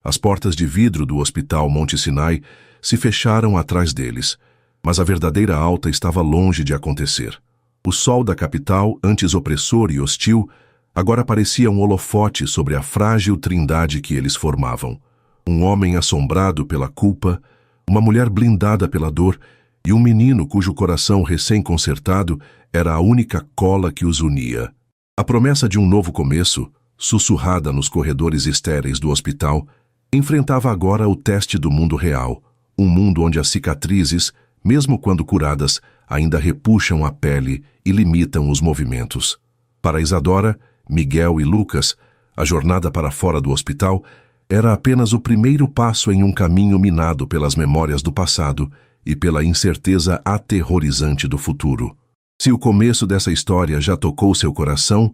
As portas de vidro do Hospital Monte Sinai se fecharam atrás deles, mas a verdadeira alta estava longe de acontecer. O sol da capital, antes opressor e hostil, agora parecia um holofote sobre a frágil trindade que eles formavam. Um homem assombrado pela culpa, uma mulher blindada pela dor e um menino cujo coração recém-consertado era a única cola que os unia. A promessa de um novo começo, sussurrada nos corredores estéreis do hospital, enfrentava agora o teste do mundo real, um mundo onde as cicatrizes, mesmo quando curadas, ainda repuxam a pele e limitam os movimentos. Para Isadora, Miguel e Lucas, a jornada para fora do hospital era apenas o primeiro passo em um caminho minado pelas memórias do passado e pela incerteza aterrorizante do futuro. Se o começo dessa história já tocou seu coração,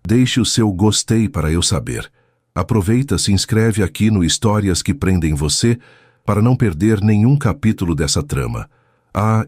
deixe o seu gostei para eu saber. Aproveita, se inscreve aqui no Histórias que Prendem Você para não perder nenhum capítulo dessa trama.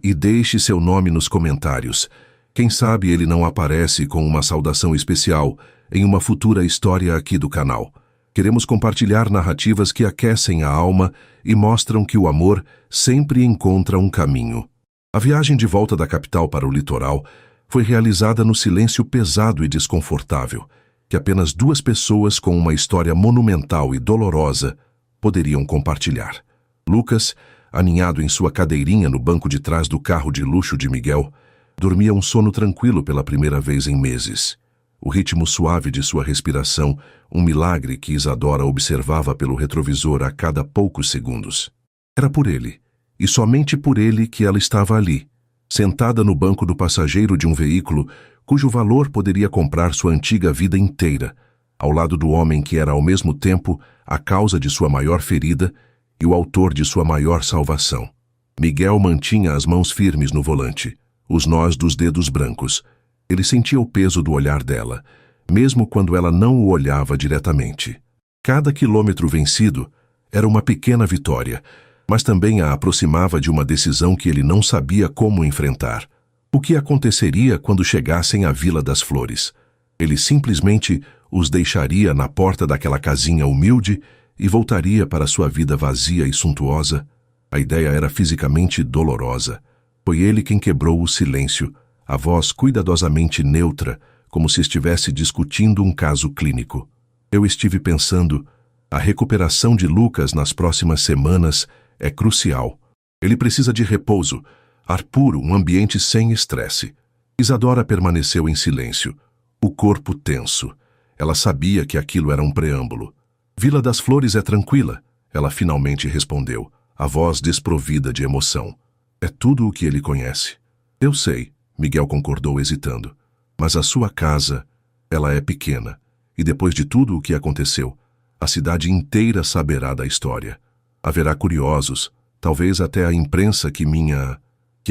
E deixe seu nome nos comentários. Quem sabe ele não aparece com uma saudação especial em uma futura história aqui do canal. Queremos compartilhar narrativas que aquecem a alma e mostram que o amor sempre encontra um caminho. A viagem de volta da capital para o litoral foi realizada no silêncio pesado e desconfortável, que apenas duas pessoas com uma história monumental e dolorosa poderiam compartilhar. Lucas, aninhado em sua cadeirinha no banco de trás do carro de luxo de Miguel, dormia um sono tranquilo pela primeira vez em meses. O ritmo suave de sua respiração, um milagre que Isadora observava pelo retrovisor a cada poucos segundos. Era por ele, e somente por ele, que ela estava ali, sentada no banco do passageiro de um veículo cujo valor poderia comprar sua antiga vida inteira, ao lado do homem que era ao mesmo tempo a causa de sua maior ferida e o autor de sua maior salvação. Miguel mantinha as mãos firmes no volante, os nós dos dedos brancos. Ele sentia o peso do olhar dela, mesmo quando ela não o olhava diretamente. Cada quilômetro vencido era uma pequena vitória, mas também a aproximava de uma decisão que ele não sabia como enfrentar. O que aconteceria quando chegassem à Vila das Flores? Ele simplesmente os deixaria na porta daquela casinha humilde e voltaria para sua vida vazia e suntuosa? A ideia era fisicamente dolorosa. Foi ele quem quebrou o silêncio, a voz cuidadosamente neutra, como se estivesse discutindo um caso clínico. Eu estive pensando, a recuperação de Lucas nas próximas semanas é crucial. Ele precisa de repouso, ar puro, um ambiente sem estresse. Isadora permaneceu em silêncio, o corpo tenso. Ela sabia que aquilo era um preâmbulo. Vila das Flores é tranquila, ela finalmente respondeu, a voz desprovida de emoção. É tudo o que ele conhece. Eu sei, Miguel concordou hesitando. Mas a sua casa, ela é pequena. E depois de tudo o que aconteceu, a cidade inteira saberá da história. Haverá curiosos, talvez até a imprensa que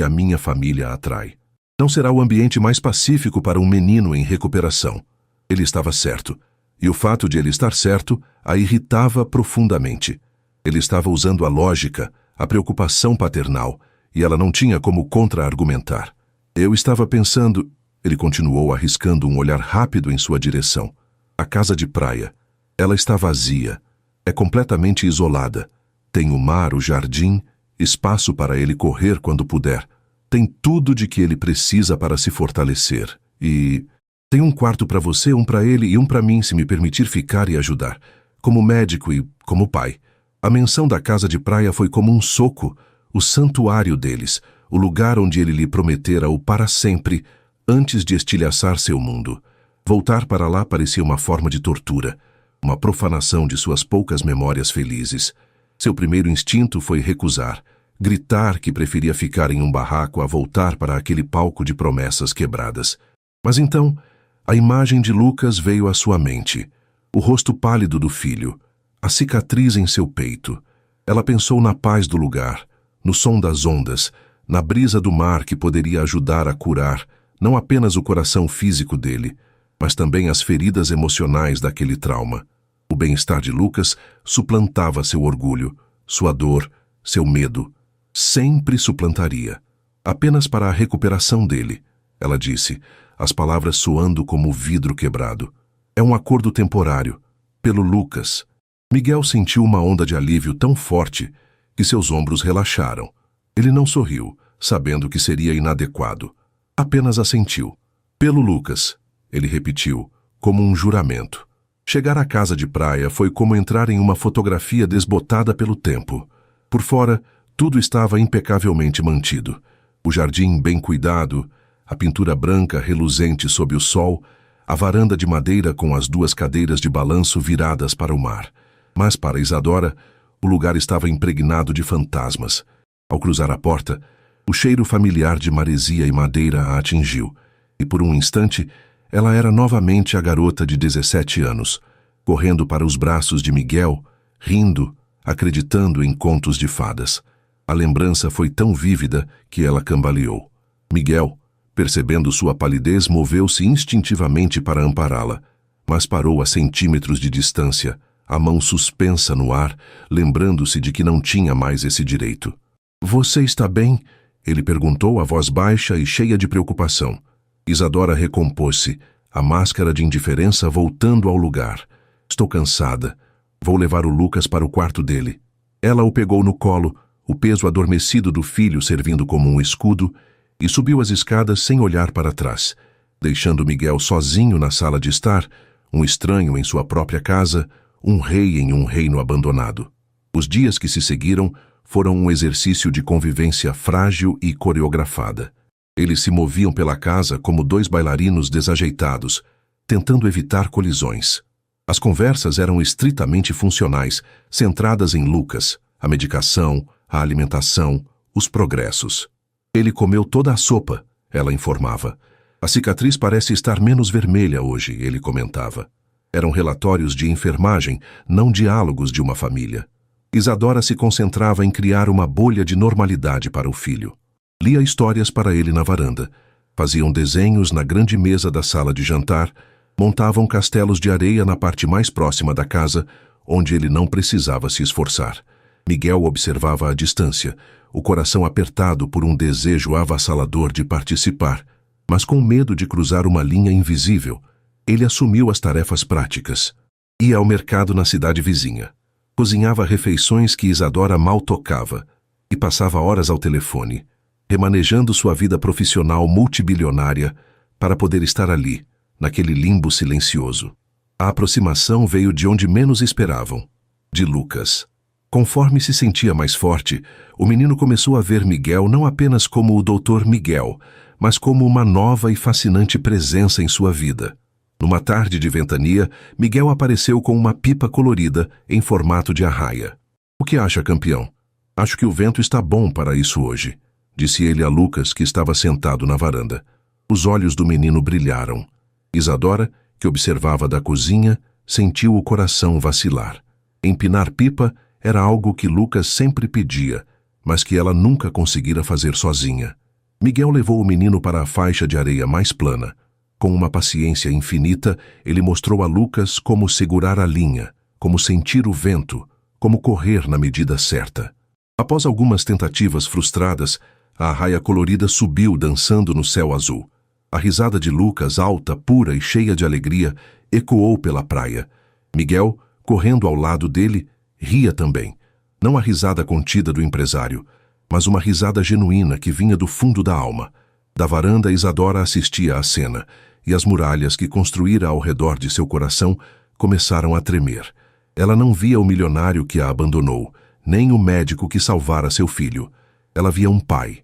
a minha família atrai. Não será o ambiente mais pacífico para um menino em recuperação. Ele estava certo. E o fato de ele estar certo a irritava profundamente. Ele estava usando a lógica, a preocupação paternal, e ela não tinha como contra-argumentar. Eu estava pensando... Ele continuou arriscando um olhar rápido em sua direção. A casa de praia. Ela está vazia. É completamente isolada. Tem o mar, o jardim, espaço para ele correr quando puder. Tem tudo de que ele precisa para se fortalecer. E... tem um quarto para você, um para ele e um para mim, se me permitir ficar e ajudar. Como médico e como pai. A menção da casa de praia foi como um soco. O santuário deles. O lugar onde ele lhe prometera o para sempre, antes de estilhaçar seu mundo. Voltar para lá parecia uma forma de tortura, uma profanação de suas poucas memórias felizes. Seu primeiro instinto foi recusar, gritar que preferia ficar em um barraco a voltar para aquele palco de promessas quebradas. Mas então, a imagem de Lucas veio à sua mente, o rosto pálido do filho, a cicatriz em seu peito. Ela pensou na paz do lugar, no som das ondas, na brisa do mar que poderia ajudar a curar não apenas o coração físico dele, mas também as feridas emocionais daquele trauma. O bem-estar de Lucas suplantava seu orgulho, sua dor, seu medo. Sempre suplantaria. Apenas para a recuperação dele, ela disse, as palavras soando como vidro quebrado. É um acordo temporário, pelo Lucas. Miguel sentiu uma onda de alívio tão forte que seus ombros relaxaram. Ele não sorriu, sabendo que seria inadequado. Apenas assentiu. Pelo Lucas, ele repetiu, como um juramento. Chegar à casa de praia foi como entrar em uma fotografia desbotada pelo tempo. Por fora, tudo estava impecavelmente mantido. O jardim bem cuidado, a pintura branca reluzente sob o sol, a varanda de madeira com as 2 cadeiras de balanço viradas para o mar. Mas para Isadora, o lugar estava impregnado de fantasmas. Ao cruzar a porta, o cheiro familiar de maresia e madeira a atingiu, e por um instante, ela era novamente a garota de 17 anos, correndo para os braços de Miguel, rindo, acreditando em contos de fadas. A lembrança foi tão vívida que ela cambaleou. Miguel, percebendo sua palidez, moveu-se instintivamente para ampará-la, mas parou a centímetros de distância, a mão suspensa no ar, lembrando-se de que não tinha mais esse direito. "Você está bem?" ele perguntou, a voz baixa e cheia de preocupação. Isadora recompôs-se, a máscara de indiferença voltando ao lugar. "Estou cansada. Vou levar o Lucas para o quarto dele." Ela o pegou no colo, o peso adormecido do filho servindo como um escudo, e subiu as escadas sem olhar para trás, deixando Miguel sozinho na sala de estar, um estranho em sua própria casa, um rei em um reino abandonado. Os dias que se seguiram foram um exercício de convivência frágil e coreografada. Eles se moviam pela casa como 2 bailarinos desajeitados, tentando evitar colisões. As conversas eram estritamente funcionais, centradas em Lucas, a medicação, a alimentação, os progressos. "Ele comeu toda a sopa", ela informava. "A cicatriz parece estar menos vermelha hoje", ele comentava. Eram relatórios de enfermagem, não diálogos de uma família. Isadora se concentrava em criar uma bolha de normalidade para o filho. Lia histórias para ele na varanda. Faziam desenhos na grande mesa da sala de jantar, montavam castelos de areia na parte mais próxima da casa, onde ele não precisava se esforçar. Miguel observava à distância, o coração apertado por um desejo avassalador de participar, mas com medo de cruzar uma linha invisível. Ele assumiu as tarefas práticas. Ia ao mercado na cidade vizinha. Cozinhava refeições que Isadora mal tocava e passava horas ao telefone, remanejando sua vida profissional multibilionária para poder estar ali, naquele limbo silencioso. A aproximação veio de onde menos esperavam, de Lucas. Conforme se sentia mais forte, o menino começou a ver Miguel não apenas como o Dr. Miguel, mas como uma nova e fascinante presença em sua vida. Numa tarde de ventania, Miguel apareceu com uma pipa colorida em formato de arraia. "O que acha, campeão? Acho que o vento está bom para isso hoje", disse ele a Lucas, que estava sentado na varanda. Os olhos do menino brilharam. Isadora, que observava da cozinha, sentiu o coração vacilar. Empinar pipa era algo que Lucas sempre pedia, mas que ela nunca conseguira fazer sozinha. Miguel levou o menino para a faixa de areia mais plana. Com uma paciência infinita, ele mostrou a Lucas como segurar a linha, como sentir o vento, como correr na medida certa. Após algumas tentativas frustradas, a arraia colorida subiu dançando no céu azul. A risada de Lucas, alta, pura e cheia de alegria, ecoou pela praia. Miguel, correndo ao lado dele, ria também. Não a risada contida do empresário, mas uma risada genuína que vinha do fundo da alma. Da varanda, Isadora assistia à cena, e as muralhas que construíra ao redor de seu coração começaram a tremer. Ela não via o milionário que a abandonou, nem o médico que salvara seu filho. Ela via um pai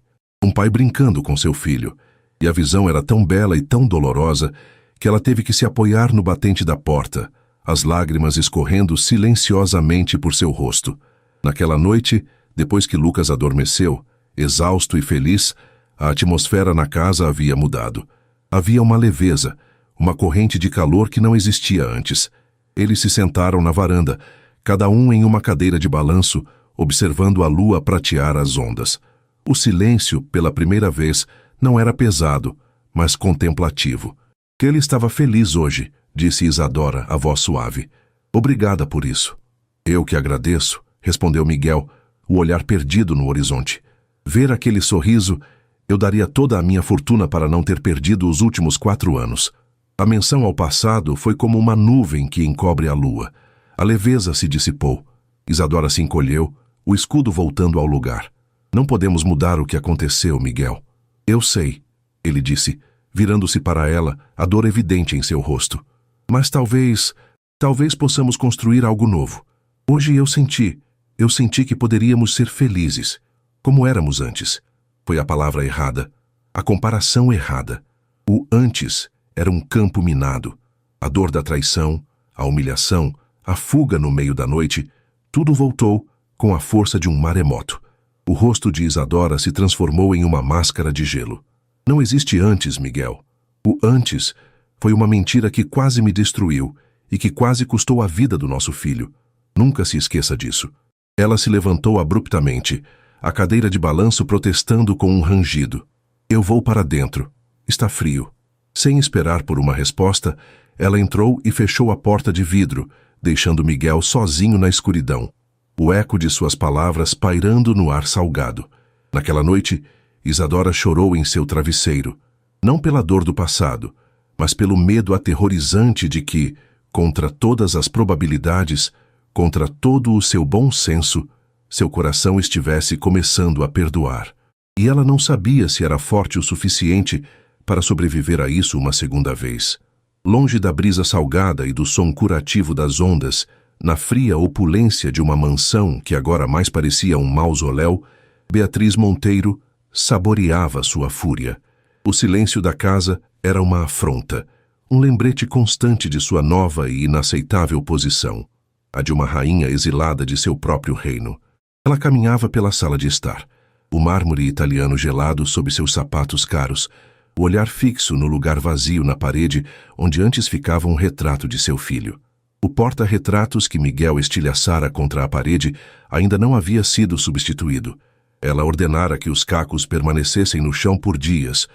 brincando com seu filho, e a visão era tão bela e tão dolorosa que ela teve que se apoiar no batente da porta, as lágrimas escorrendo silenciosamente por seu rosto. Naquela noite, depois que Lucas adormeceu, exausto e feliz, a atmosfera na casa havia mudado. Havia uma leveza, uma corrente de calor que não existia antes. Eles se sentaram na varanda, cada um em uma cadeira de balanço, observando a lua pratear as ondas. O silêncio, pela primeira vez, não era pesado, mas contemplativo. "Que ele estava feliz hoje", disse Isadora, a voz suave. "Obrigada por isso." "Eu que agradeço", respondeu Miguel, o olhar perdido no horizonte. Ver aquele sorriso, eu daria toda a minha fortuna para não ter perdido os últimos 4 anos. A menção ao passado foi como uma nuvem que encobre a lua. A leveza se dissipou. Isadora se encolheu, o escudo voltando ao lugar. Não podemos mudar o que aconteceu, Miguel. Eu sei, ele disse, virando-se para ela, a dor evidente em seu rosto. Mas talvez possamos construir algo novo. Hoje eu senti que poderíamos ser felizes, como éramos antes. Foi a palavra errada, a comparação errada. O antes era um campo minado. A dor da traição, a humilhação, a fuga no meio da noite, tudo voltou com a força de um maremoto. O rosto de Isadora se transformou em uma máscara de gelo. Não existe antes, Miguel. O antes foi uma mentira que quase me destruiu e que quase custou a vida do nosso filho. Nunca se esqueça disso. Ela se levantou abruptamente, a cadeira de balanço protestando com um rangido. Eu vou para dentro. Está frio. Sem esperar por uma resposta, ela entrou e fechou a porta de vidro, deixando Miguel sozinho na escuridão. O eco de suas palavras pairando no ar salgado. Naquela noite, Isadora chorou em seu travesseiro, não pela dor do passado, mas pelo medo aterrorizante de que, contra todas as probabilidades, contra todo o seu bom senso, seu coração estivesse começando a perdoar. E ela não sabia se era forte o suficiente para sobreviver a isso uma segunda vez. Longe da brisa salgada e do som curativo das ondas, na fria opulência de uma mansão que agora mais parecia um mausoléu, Beatriz Monteiro saboreava sua fúria. O silêncio da casa era uma afronta, um lembrete constante de sua nova e inaceitável posição, a de uma rainha exilada de seu próprio reino. Ela caminhava pela sala de estar, o mármore italiano gelado sob seus sapatos caros, o olhar fixo no lugar vazio na parede onde antes ficava um retrato de seu filho. O porta-retratos que Miguel estilhaçara contra a parede ainda não havia sido substituído. Ela ordenara que os cacos permanecessem no chão por dias,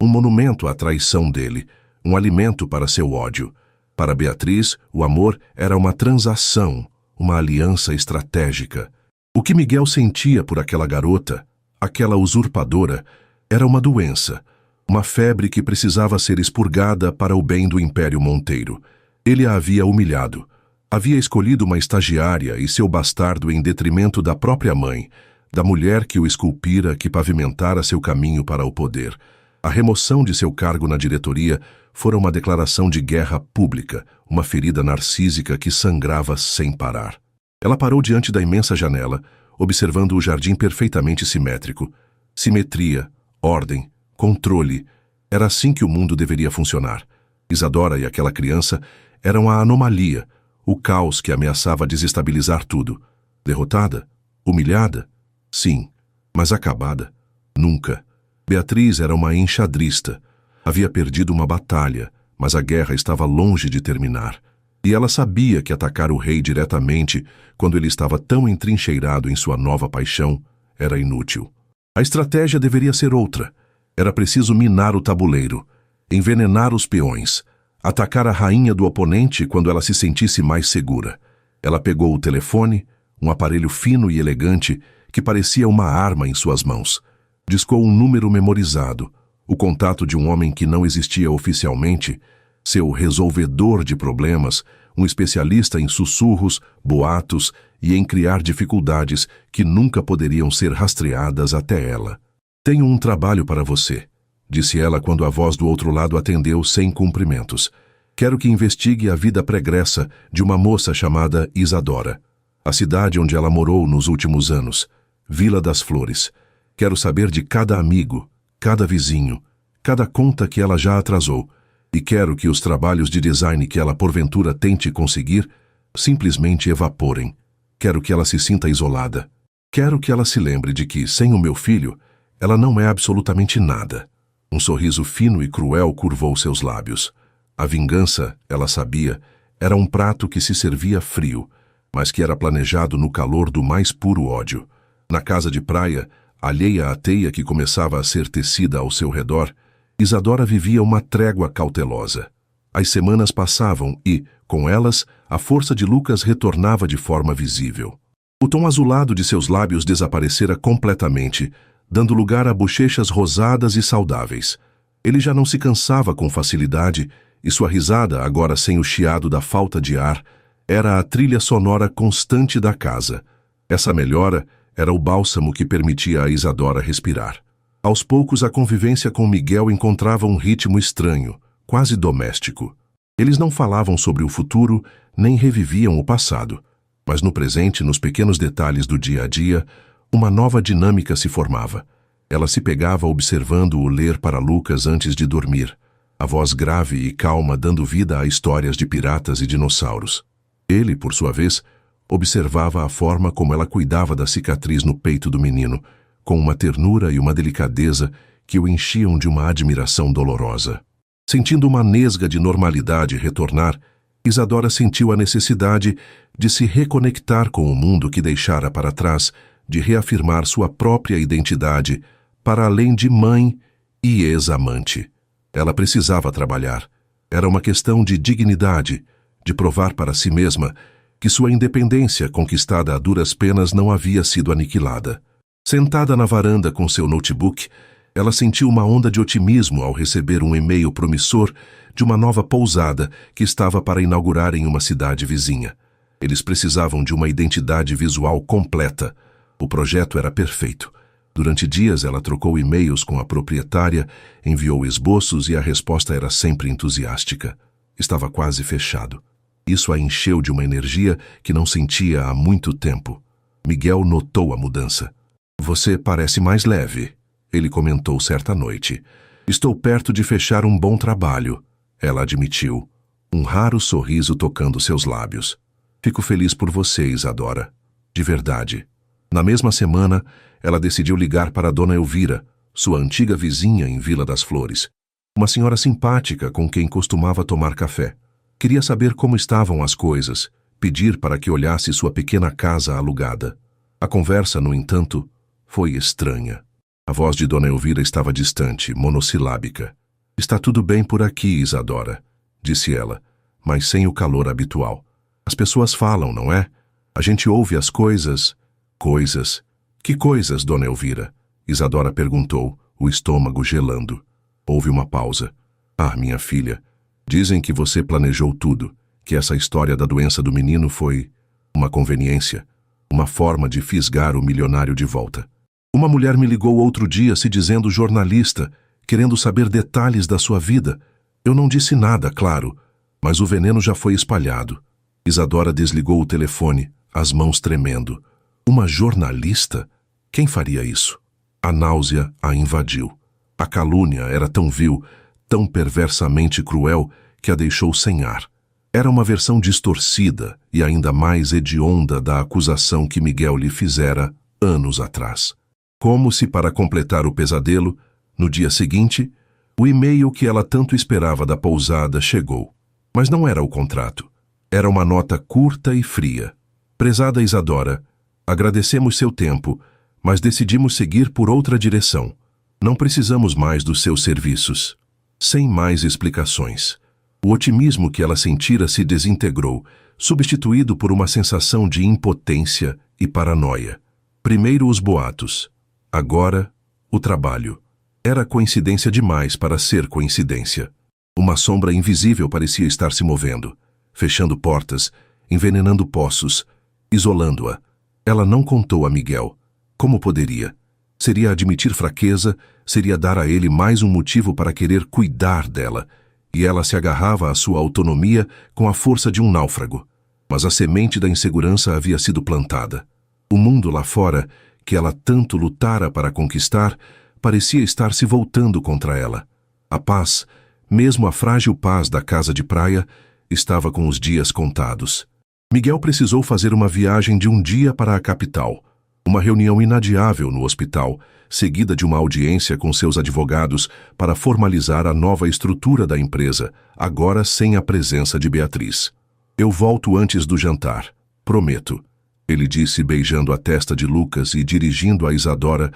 um monumento à traição dele, um alimento para seu ódio. Para Beatriz, o amor era uma transação, uma aliança estratégica. O que Miguel sentia por aquela garota, aquela usurpadora, era uma doença, uma febre que precisava ser expurgada para o bem do Império Monteiro. Ele a havia humilhado. Havia escolhido uma estagiária e seu bastardo em detrimento da própria mãe, da mulher que o esculpira, que pavimentara seu caminho para o poder. A remoção de seu cargo na diretoria fora uma declaração de guerra pública, uma ferida narcísica que sangrava sem parar. Ela parou diante da imensa janela, observando o jardim perfeitamente simétrico. Simetria, ordem, controle. Era assim que o mundo deveria funcionar. Isadora e aquela criança eram a anomalia, o caos que ameaçava desestabilizar tudo. Derrotada? Humilhada? Sim, mas acabada? Nunca. Beatriz era uma enxadrista. Havia perdido uma batalha, mas a guerra estava longe de terminar. E ela sabia que atacar o rei diretamente, quando ele estava tão entrincheirado em sua nova paixão, era inútil. A estratégia deveria ser outra. Era preciso minar o tabuleiro, envenenar os peões, atacar a rainha do oponente quando ela se sentisse mais segura. Ela pegou o telefone, um aparelho fino e elegante que parecia uma arma em suas mãos. Discou um número memorizado, o contato de um homem que não existia oficialmente, seu resolvedor de problemas, um especialista em sussurros, boatos e em criar dificuldades que nunca poderiam ser rastreadas até ela. Tenho um trabalho para você, disse ela quando a voz do outro lado atendeu sem cumprimentos. Quero que investigue a vida pregressa de uma moça chamada Isadora. A cidade onde ela morou nos últimos anos, Vila das Flores. Quero saber de cada amigo, cada vizinho, cada conta que ela já atrasou. E quero que os trabalhos de design que ela porventura tente conseguir simplesmente evaporem. Quero que ela se sinta isolada. Quero que ela se lembre de que, sem o meu filho, ela não é absolutamente nada. Um sorriso fino e cruel curvou seus lábios. A vingança, ela sabia, era um prato que se servia frio, mas que era planejado no calor do mais puro ódio. Na casa de praia, alheia à teia que começava a ser tecida ao seu redor, Isadora vivia uma trégua cautelosa. As semanas passavam e, com elas, a força de Lucas retornava de forma visível. O tom azulado de seus lábios desaparecera completamente, dando lugar a bochechas rosadas e saudáveis. Ele já não se cansava com facilidade, e sua risada, agora sem o chiado da falta de ar, Era a trilha sonora constante da casa. Essa melhora era o bálsamo que permitia a Isadora respirar. Aos poucos, a convivência com Miguel encontrava um ritmo estranho, quase doméstico. Eles não falavam sobre o futuro, nem reviviam o passado. Mas no presente, nos pequenos detalhes do dia a dia, uma nova dinâmica se formava. Ela se pegava observando-o ler para Lucas antes de dormir, a voz grave e calma dando vida a histórias de piratas e dinossauros. Ele, por sua vez, observava a forma como ela cuidava da cicatriz no peito do menino, com uma ternura e uma delicadeza que o enchiam de uma admiração dolorosa. Sentindo uma nesga de normalidade retornar, Isadora sentiu a necessidade de se reconectar com o mundo que deixara para trás, de reafirmar sua própria identidade, para além de mãe e ex-amante. Ela precisava trabalhar. Era uma questão de dignidade, de provar para si mesma que sua independência, conquistada a duras penas, não havia sido aniquilada. Sentada na varanda com seu notebook, ela sentiu uma onda de otimismo ao receber um e-mail promissor de uma nova pousada que estava para inaugurar em uma cidade vizinha. Eles precisavam de uma identidade visual completa. O projeto era perfeito. Durante dias ela trocou e-mails com a proprietária, enviou esboços e a resposta era sempre entusiástica. Estava quase fechado. Isso a encheu de uma energia que não sentia há muito tempo. Miguel notou a mudança. "Você parece mais leve", ele comentou certa noite. "Estou perto de fechar um bom trabalho", ela admitiu, um raro sorriso tocando seus lábios. "Fico feliz por você, Isadora. De verdade." Na mesma semana, ela decidiu ligar para Dona Elvira, sua antiga vizinha em Vila das Flores. Uma senhora simpática com quem costumava tomar café. Queria saber como estavam as coisas, pedir para que olhasse sua pequena casa alugada. A conversa, no entanto, foi estranha. A voz de Dona Elvira estava distante, monossilábica. "Está tudo bem por aqui, Isadora", disse ela, mas sem o calor habitual. "As pessoas falam, não é? A gente ouve as coisas." "Coisas? Que coisas, Dona Elvira?" Isadora perguntou, o estômago gelando. Houve uma pausa. "Ah, minha filha, dizem que você planejou tudo, que essa história da doença do menino foi uma conveniência, uma forma de fisgar o milionário de volta. Uma mulher me ligou outro dia se dizendo jornalista, querendo saber detalhes da sua vida. Eu não disse nada, claro, mas o veneno já foi espalhado." Isadora desligou o telefone, as mãos tremendo. Uma jornalista? Quem faria isso? A náusea a invadiu. A calúnia era tão vil, tão perversamente cruel, que a deixou sem ar. Era uma versão distorcida e ainda mais hedionda da acusação que Miguel lhe fizera anos atrás. Como se para completar o pesadelo, no dia seguinte, o e-mail que ela tanto esperava da pousada chegou. Mas não era o contrato. Era uma nota curta e fria. "Prezada Isadora, agradecemos seu tempo, mas decidimos seguir por outra direção. Não precisamos mais dos seus serviços." Sem mais explicações. O otimismo que ela sentira se desintegrou, substituído por uma sensação de impotência e paranoia. Primeiro os boatos. Agora, o trabalho. Era coincidência demais para ser coincidência. Uma sombra invisível parecia estar se movendo, fechando portas, envenenando poços, isolando-a. Ela não contou a Miguel. Como poderia? Seria admitir fraqueza, seria dar a ele mais um motivo para querer cuidar dela, e ela se agarrava à sua autonomia com a força de um náufrago. Mas a semente da insegurança havia sido plantada. O mundo lá fora, que ela tanto lutara para conquistar, parecia estar se voltando contra ela. A paz, mesmo a frágil paz da casa de praia, estava com os dias contados. Miguel precisou fazer uma viagem de um dia para a capital. Uma reunião inadiável no hospital, seguida de uma audiência com seus advogados para formalizar a nova estrutura da empresa, agora sem a presença de Beatriz. "Eu volto antes do jantar, prometo", ele disse beijando a testa de Lucas e dirigindo a Isadora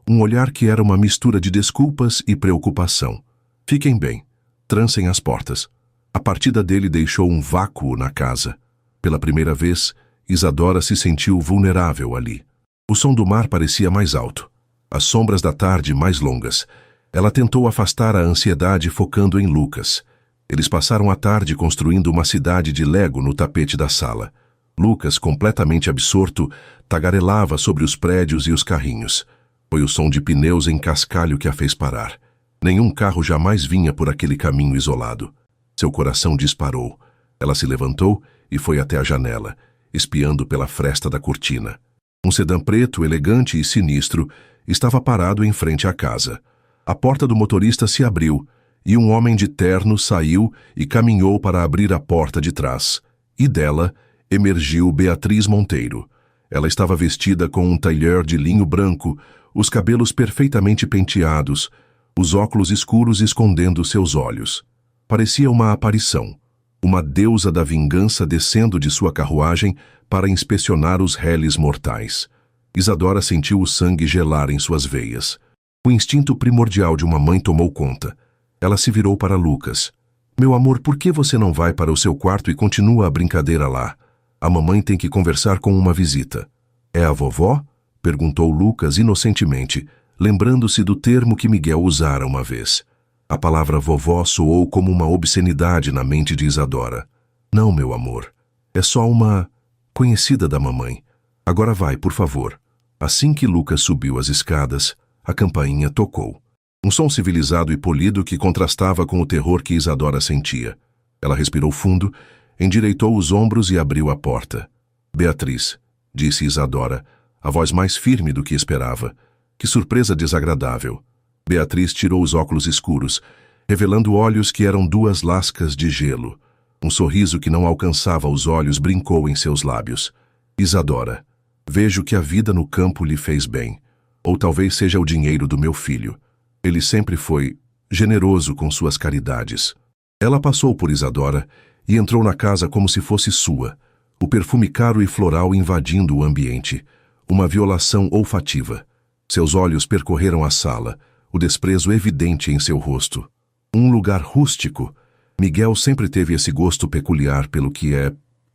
um olhar que era uma mistura de desculpas e preocupação. "Fiquem bem, trancem as portas." A partida dele deixou um vácuo na casa. Pela primeira vez, Isadora se sentiu vulnerável ali. O som do mar parecia mais alto, as sombras da tarde mais longas. Ela tentou afastar a ansiedade focando em Lucas. Eles passaram a tarde construindo uma cidade de Lego no tapete da sala. Lucas, completamente absorto, tagarelava sobre os prédios e os carrinhos. Foi o som de pneus em cascalho que a fez parar. Nenhum carro jamais vinha por aquele caminho isolado. Seu coração disparou. Ela se levantou e foi até a janela, espiando pela fresta da cortina. Um sedã preto, elegante e sinistro, estava parado em frente à casa. A porta do motorista se abriu e um homem de terno saiu e caminhou para abrir a porta de trás. E dela emergiu Beatriz Monteiro. Ela estava vestida com um tailleur de linho branco, os cabelos perfeitamente penteados, os óculos escuros escondendo seus olhos. Parecia uma aparição, uma deusa da vingança descendo de sua carruagem para inspecionar os réis mortais. Isadora sentiu o sangue gelar em suas veias. O instinto primordial de uma mãe tomou conta. Ela se virou para Lucas. Meu amor, por que você não vai para o seu quarto e continua a brincadeira lá? A mamãe tem que conversar com uma visita. É a vovó? Perguntou Lucas inocentemente, lembrando-se do termo que Miguel usara uma vez. A palavra vovó soou como uma obscenidade na mente de Isadora. Não, meu amor. É só uma conhecida da mamãe. Agora vai, por favor. Assim que Lucas subiu as escadas, a campainha tocou. Um som civilizado e polido que contrastava com o terror que Isadora sentia. Ela respirou fundo, endireitou os ombros e abriu a porta. Beatriz, disse Isadora, a voz mais firme do que esperava. Que surpresa desagradável. Beatriz tirou os óculos escuros, revelando olhos que eram duas lascas de gelo. Um sorriso que não alcançava os olhos brincou em seus lábios. Isadora, vejo que a vida no campo lhe fez bem. Ou talvez seja o dinheiro do meu filho. Ele sempre foi generoso com suas caridades. Ela passou por Isadora e entrou na casa como se fosse sua, o perfume caro e floral invadindo o ambiente, uma violação olfativa. Seus olhos percorreram a sala, o desprezo evidente em seu rosto. Um lugar rústico. Miguel sempre teve esse gosto peculiar pelo que é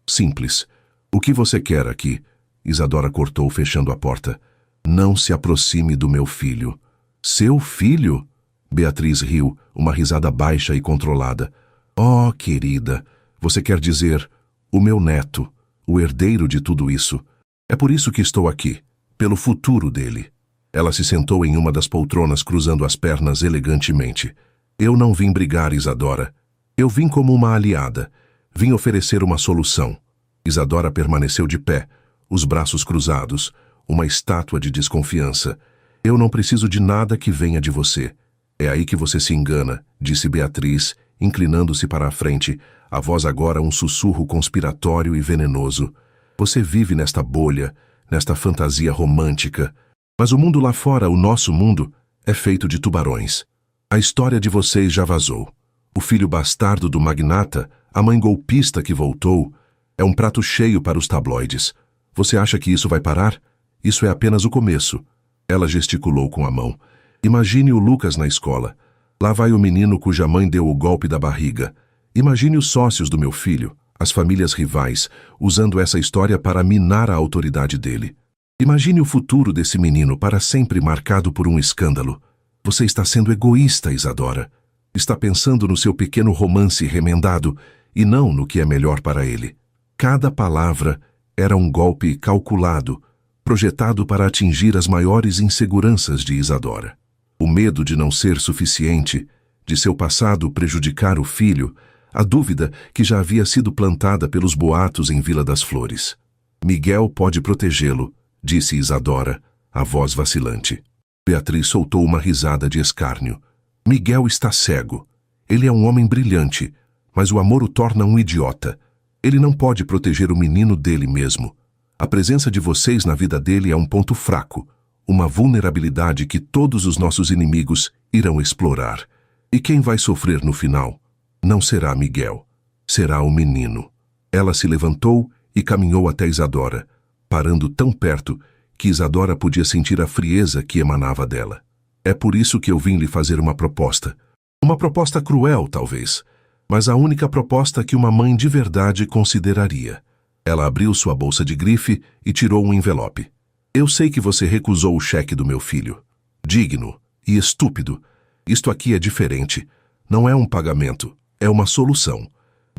simples. O que você quer aqui? Isadora cortou, fechando a porta. Não se aproxime do meu filho. Seu filho? Beatriz riu, uma risada baixa e controlada. Oh, querida, você quer dizer, o meu neto, o herdeiro de tudo isso. É por isso que estou aqui, pelo futuro dele. Ela se sentou em uma das poltronas cruzando as pernas elegantemente. Eu não vim brigar, Isadora. Eu vim como uma aliada. Vim oferecer uma solução. Isadora permaneceu de pé, os braços cruzados, uma estátua de desconfiança. Eu não preciso de nada que venha de você. É aí que você se engana, disse Beatriz, inclinando-se para a frente, a voz agora um sussurro conspiratório e venenoso. Você vive nesta bolha, nesta fantasia romântica. Mas o mundo lá fora, o nosso mundo, é feito de tubarões. A história de vocês já vazou. O filho bastardo do magnata, a mãe golpista que voltou, é um prato cheio para os tabloides. Você acha que isso vai parar? Isso é apenas o começo. Ela gesticulou com a mão. Imagine o Lucas na escola. Lá vai o menino cuja mãe deu o golpe da barriga. Imagine os sócios do meu filho, as famílias rivais, usando essa história para minar a autoridade dele. Imagine o futuro desse menino para sempre marcado por um escândalo. Você está sendo egoísta, Isadora. Está pensando no seu pequeno romance remendado e não no que é melhor para ele. Cada palavra era um golpe calculado, projetado para atingir as maiores inseguranças de Isadora. O medo de não ser suficiente, de seu passado prejudicar o filho, a dúvida que já havia sido plantada pelos boatos em Vila das Flores. Miguel pode protegê-lo, disse Isadora, a voz vacilante. Beatriz soltou uma risada de escárnio. Miguel está cego. Ele é um homem brilhante, mas o amor o torna um idiota. Ele não pode proteger o menino dele mesmo. A presença de vocês na vida dele é um ponto fraco, uma vulnerabilidade que todos os nossos inimigos irão explorar. E quem vai sofrer no final? Não será Miguel, será o menino. Ela se levantou e caminhou até Isadora, parando tão perto que Isadora podia sentir a frieza que emanava dela. É por isso que eu vim lhe fazer uma proposta. Uma proposta cruel, talvez, mas a única proposta que uma mãe de verdade consideraria. Ela abriu sua bolsa de grife e tirou um envelope. Eu sei que você recusou o cheque do meu filho. Digno e estúpido. Isto aqui é diferente. Não é um pagamento. é uma solução.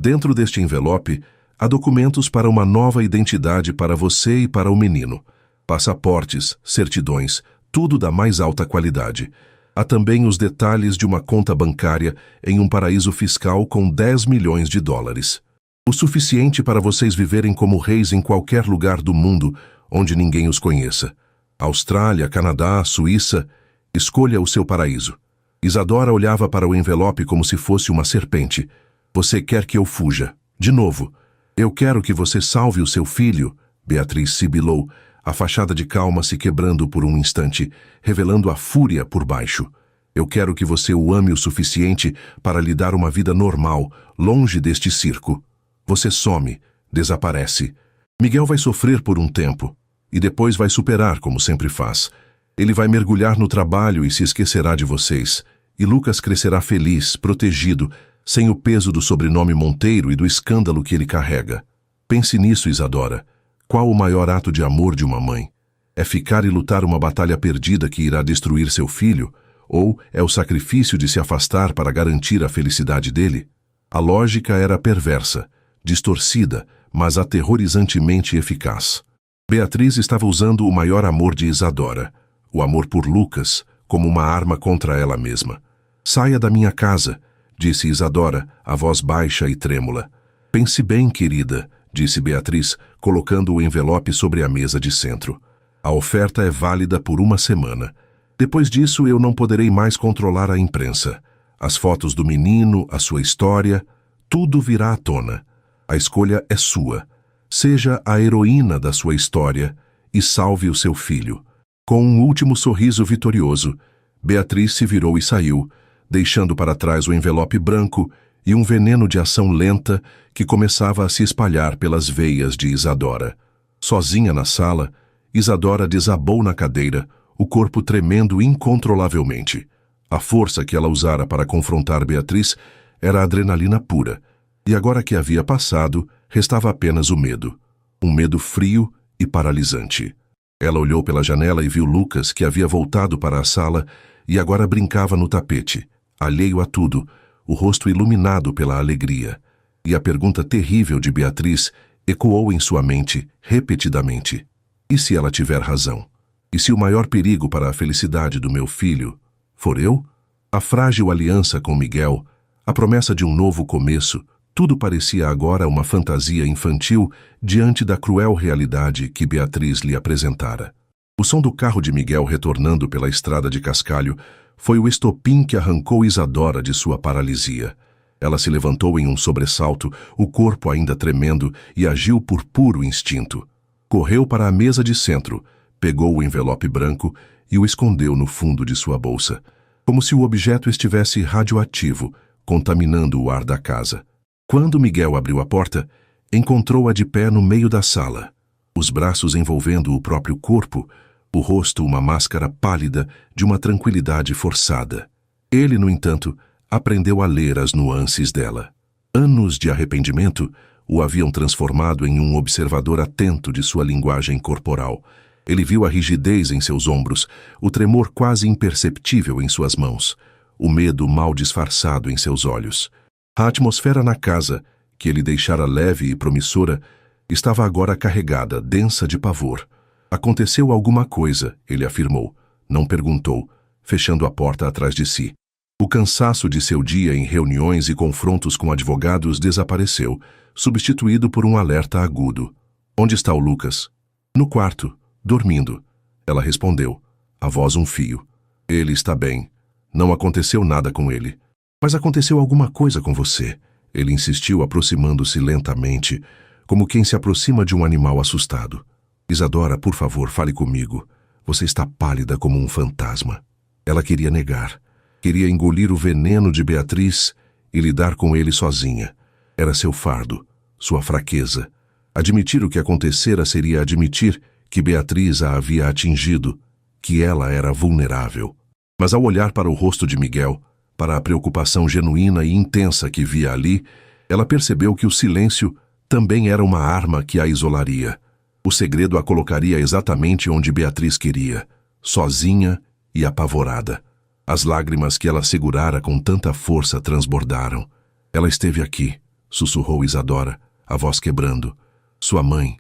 Dentro deste envelope, há documentos para uma nova identidade para você e para o menino. Passaportes, certidões, tudo da mais alta qualidade. Há também os detalhes de uma conta bancária em um paraíso fiscal com 10 milhões de dólares. O suficiente para vocês viverem como reis em qualquer lugar do mundo onde ninguém os conheça. Austrália, Canadá, Suíça, escolha o seu paraíso. Isadora olhava para o envelope como se fosse uma serpente. Você quer que eu fuja? De novo. Eu quero que você salve o seu filho, Beatriz sibilou, a fachada de calma se quebrando por um instante, revelando a fúria por baixo. Eu quero que você o ame o suficiente para lhe dar uma vida normal, longe deste circo. Você some, desaparece. Miguel vai sofrer por um tempo, e depois vai superar como sempre faz. Ele vai mergulhar no trabalho e se esquecerá de vocês. E Lucas crescerá feliz, protegido, sem o peso do sobrenome Monteiro e do escândalo que ele carrega. Pense nisso, Isadora. Qual o maior ato de amor de uma mãe? É ficar e lutar uma batalha perdida que irá destruir seu filho? Ou é o sacrifício de se afastar para garantir a felicidade dele? A lógica era perversa, distorcida, mas aterrorizantemente eficaz. Beatriz estava usando o maior amor de Isadora, o amor por Lucas, como uma arma contra ela mesma. Saia da minha casa, disse Isadora, a voz baixa e trêmula. Pense bem, querida, disse Beatriz, colocando o envelope sobre a mesa de centro. A oferta é válida por 1 semana. Depois disso, eu não poderei mais controlar a imprensa. As fotos do menino, a sua história, tudo virá à tona. A escolha é sua. Seja a heroína da sua história e salve o seu filho. Com um último sorriso vitorioso, Beatriz se virou e saiu, deixando para trás o envelope branco e um veneno de ação lenta que começava a se espalhar pelas veias de Isadora. Sozinha na sala, Isadora desabou na cadeira, o corpo tremendo incontrolavelmente. A força que ela usara para confrontar Beatriz era adrenalina pura, e agora que havia passado, restava apenas o medo. Um medo frio e paralisante. Ela olhou pela janela e viu Lucas, que havia voltado para a sala e agora brincava no tapete, alheio a tudo, o rosto iluminado pela alegria. E a pergunta terrível de Beatriz ecoou em sua mente repetidamente. E se ela tiver razão? E se o maior perigo para a felicidade do meu filho for eu? A frágil aliança com Miguel, a promessa de um novo começo, tudo parecia agora uma fantasia infantil diante da cruel realidade que Beatriz lhe apresentara. O som do carro de Miguel retornando pela estrada de cascalho foi o estopim que arrancou Isadora de sua paralisia. Ela se levantou em um sobressalto, o corpo ainda tremendo, e agiu por puro instinto. Correu para a mesa de centro, pegou o envelope branco e o escondeu no fundo de sua bolsa, como se o objeto estivesse radioativo, contaminando o ar da casa. Quando Miguel abriu a porta, encontrou-a de pé no meio da sala, os braços envolvendo o próprio corpo, o rosto uma máscara pálida de uma tranquilidade forçada. Ele, no entanto, aprendeu a ler as nuances dela. Anos de arrependimento o haviam transformado em um observador atento de sua linguagem corporal. Ele viu a rigidez em seus ombros, o tremor quase imperceptível em suas mãos, o medo mal disfarçado em seus olhos. A atmosfera na casa, que ele deixara leve e promissora, estava agora carregada, densa de pavor. Aconteceu alguma coisa, ele afirmou. Não perguntou, fechando a porta atrás de si. O cansaço de seu dia em reuniões e confrontos com advogados desapareceu, substituído por um alerta agudo. Onde está o Lucas? No quarto, dormindo. Ela respondeu, a voz um fio. Ele está bem. Não aconteceu nada com ele. Mas aconteceu alguma coisa com você. Ele insistiu, aproximando-se lentamente, como quem se aproxima de um animal assustado. Isadora, por favor, fale comigo. Você está pálida como um fantasma. Ela queria negar. Queria engolir o veneno de Beatriz e lidar com ele sozinha. Era seu fardo, sua fraqueza. Admitir o que acontecera seria admitir que Beatriz a havia atingido, que ela era vulnerável. Mas ao olhar para o rosto de Miguel, para a preocupação genuína e intensa que via ali, ela percebeu que o silêncio também era uma arma que a isolaria. O segredo a colocaria exatamente onde Beatriz queria, sozinha e apavorada. As lágrimas que ela segurara com tanta força transbordaram. Ela esteve aqui, sussurrou Isadora, a voz quebrando. Sua mãe,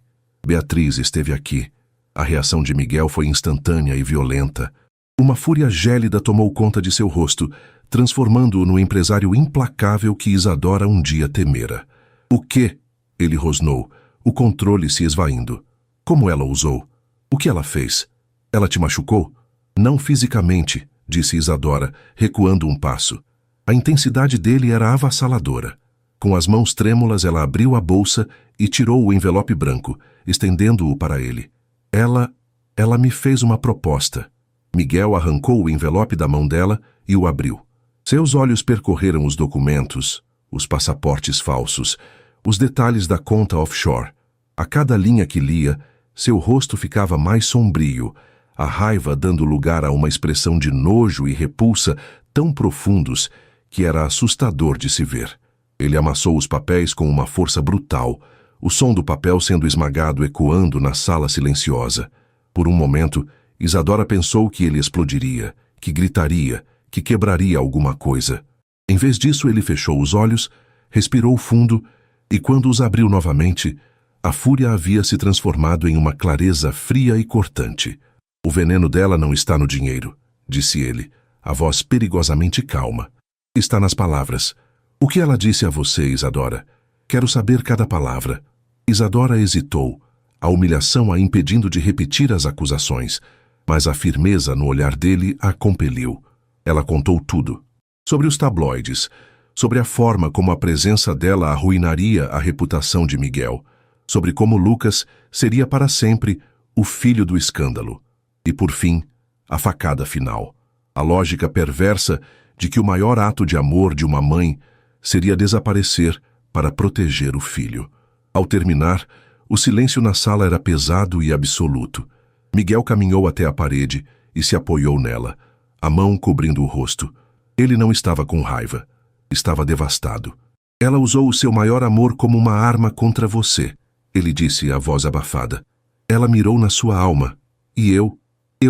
Beatriz, esteve aqui. A reação de Miguel foi instantânea e violenta. Uma fúria gélida tomou conta de seu rosto, transformando-o no empresário implacável que Isadora um dia temera. O quê? Ele rosnou, o controle se esvaindo. Como ela ousou? O que ela fez? Ela te machucou? Não fisicamente, disse Isadora, recuando um passo. A intensidade dele era avassaladora. Com as mãos trêmulas, ela abriu a bolsa e tirou o envelope branco, estendendo-o para ele. Ela me fez uma proposta. Miguel arrancou o envelope da mão dela e o abriu. Seus olhos percorreram os documentos, os passaportes falsos, os detalhes da conta offshore. A cada linha que lia, seu rosto ficava mais sombrio, a raiva dando lugar a uma expressão de nojo e repulsa tão profundos que era assustador de se ver. Ele amassou os papéis com uma força brutal, o som do papel sendo esmagado ecoando na sala silenciosa. Por um momento, Isadora pensou que ele explodiria, que gritaria, que quebraria alguma coisa. Em vez disso, ele fechou os olhos, respirou fundo e, quando os abriu novamente, a fúria havia se transformado em uma clareza fria e cortante. O veneno dela não está no dinheiro, disse ele, a voz perigosamente calma. Está nas palavras. O que ela disse a você, Isadora? Quero saber cada palavra. Isadora hesitou, a humilhação a impedindo de repetir as acusações, mas a firmeza no olhar dele a compeliu. Ela contou tudo. Sobre os tabloides, sobre a forma como a presença dela arruinaria a reputação de Miguel, sobre como Lucas seria para sempre o filho do escândalo. E, por fim, a facada final. A lógica perversa de que o maior ato de amor de uma mãe seria desaparecer para proteger o filho. Ao terminar, o silêncio na sala era pesado e absoluto. Miguel caminhou até a parede e se apoiou nela, a mão cobrindo o rosto. Ele não estava com raiva. Estava devastado. Ela usou o seu maior amor como uma arma contra você, ele disse, a voz abafada. Ela mirou na sua alma. E eu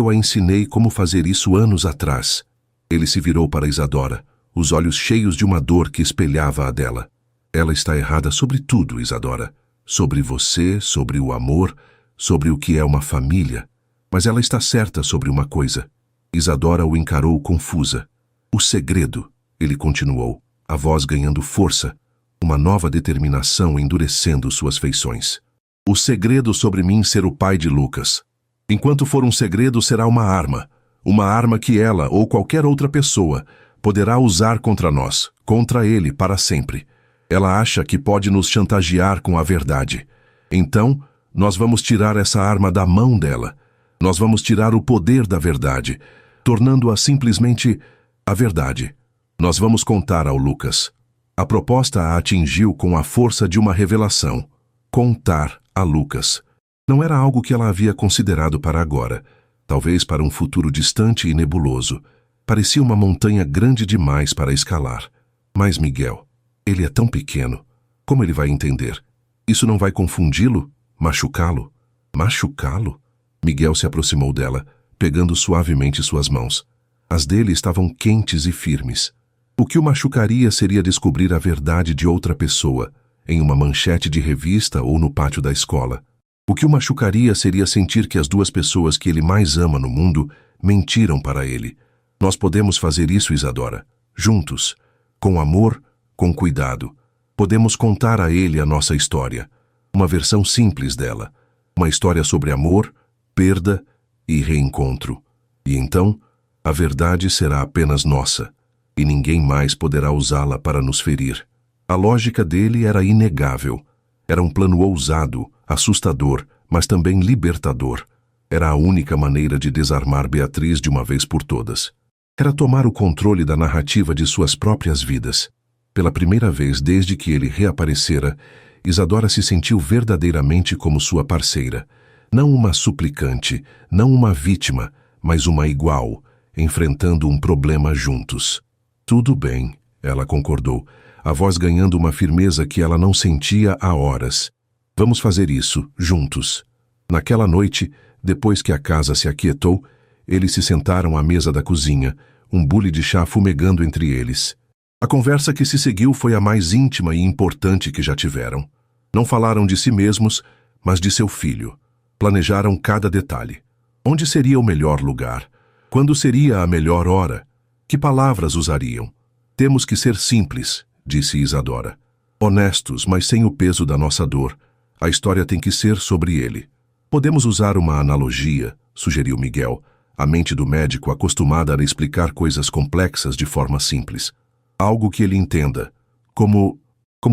a ensinei como fazer isso anos atrás. Ele se virou para Isadora, os olhos cheios de uma dor que espelhava a dela. Ela está errada sobre tudo, Isadora. Sobre você, sobre o amor, sobre o que é uma família. Mas ela está certa sobre uma coisa. Isadora o encarou confusa. O segredo, ele continuou, a voz ganhando força, uma nova determinação endurecendo suas feições. O segredo sobre mim ser o pai de Lucas. Enquanto for um segredo, será uma arma que ela ou qualquer outra pessoa poderá usar contra nós, contra ele para sempre. Ela acha que pode nos chantagear com a verdade. Então, nós vamos tirar essa arma da mão dela. Nós vamos tirar o poder da verdade, tornando-a simplesmente a verdade. Nós vamos contar ao Lucas. A proposta a atingiu com a força de uma revelação. Contar a Lucas. Não era algo que ela havia considerado para agora, talvez para um futuro distante e nebuloso. Parecia uma montanha grande demais para escalar. Mas Miguel, ele é tão pequeno. Como ele vai entender? Isso não vai confundi-lo? Machucá-lo? Machucá-lo? Miguel se aproximou dela, pegando suavemente suas mãos. As dele estavam quentes e firmes. O que o machucaria seria descobrir a verdade de outra pessoa, em uma manchete de revista ou no pátio da escola. O que o machucaria seria sentir que as duas pessoas que ele mais ama no mundo mentiram para ele. Nós podemos fazer isso, Isadora, juntos, com amor, com cuidado. Podemos contar a ele a nossa história, uma versão simples dela, uma história sobre amor, perda e reencontro. E então, a verdade será apenas nossa, e ninguém mais poderá usá-la para nos ferir. A lógica dele era inegável. Era um plano ousado, assustador, mas também libertador. Era a única maneira de desarmar Beatriz de uma vez por todas. Era tomar o controle da narrativa de suas próprias vidas. Pela primeira vez desde que ele reaparecera, Isadora se sentiu verdadeiramente como sua parceira. Não uma suplicante, não uma vítima, mas uma igual, enfrentando um problema juntos. Tudo bem, ela concordou, a voz ganhando uma firmeza que ela não sentia há horas. Vamos fazer isso, juntos. Naquela noite, depois que a casa se aquietou, eles se sentaram à mesa da cozinha, um bule de chá fumegando entre eles. A conversa que se seguiu foi a mais íntima e importante que já tiveram. Não falaram de si mesmos, mas de seu filho. Planejaram cada detalhe. Onde seria o melhor lugar? Quando seria a melhor hora? Que palavras usariam? Temos que ser simples, disse Isadora. Honestos, mas sem o peso da nossa dor. A história tem que ser sobre ele. Podemos usar uma analogia, sugeriu Miguel, a mente do médico acostumada a explicar coisas complexas de forma simples. Algo que ele entenda, como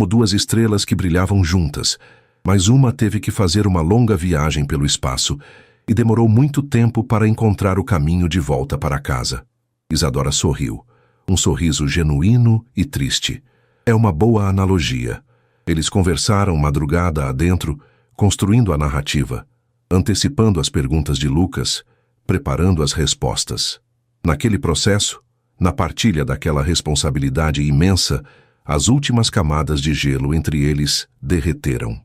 duas estrelas que brilhavam juntas, mas uma teve que fazer uma longa viagem pelo espaço e demorou muito tempo para encontrar o caminho de volta para casa. Isadora sorriu, um sorriso genuíno e triste. É uma boa analogia. Eles conversaram madrugada adentro, construindo a narrativa, antecipando as perguntas de Lucas, preparando as respostas. Naquele processo, na partilha daquela responsabilidade imensa, as últimas camadas de gelo entre eles derreteram.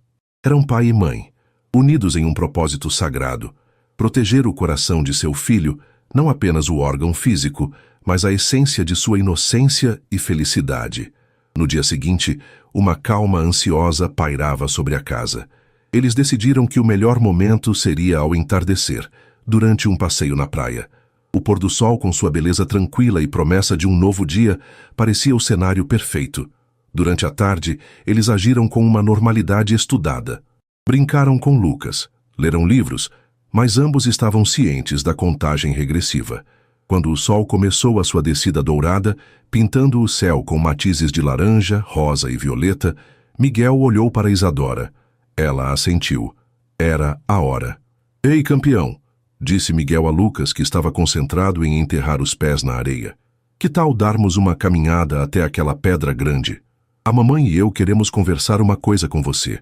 Eram pai e mãe, unidos em um propósito sagrado, proteger o coração de seu filho, não apenas o órgão físico, mas a essência de sua inocência e felicidade. No dia seguinte, uma calma ansiosa pairava sobre a casa. Eles decidiram que o melhor momento seria ao entardecer, durante um passeio na praia. O pôr do sol, com sua beleza tranquila e promessa de um novo dia, parecia o cenário perfeito. Durante a tarde, eles agiram com uma normalidade estudada. Brincaram com Lucas, leram livros, mas ambos estavam cientes da contagem regressiva. Quando o sol começou a sua descida dourada, pintando o céu com matizes de laranja, rosa e violeta, Miguel olhou para Isadora. Ela assentiu. Era a hora. "Ei, campeão!" disse Miguel a Lucas, que estava concentrado em enterrar os pés na areia. "Que tal darmos uma caminhada até aquela pedra grande? A mamãe e eu queremos conversar uma coisa com você."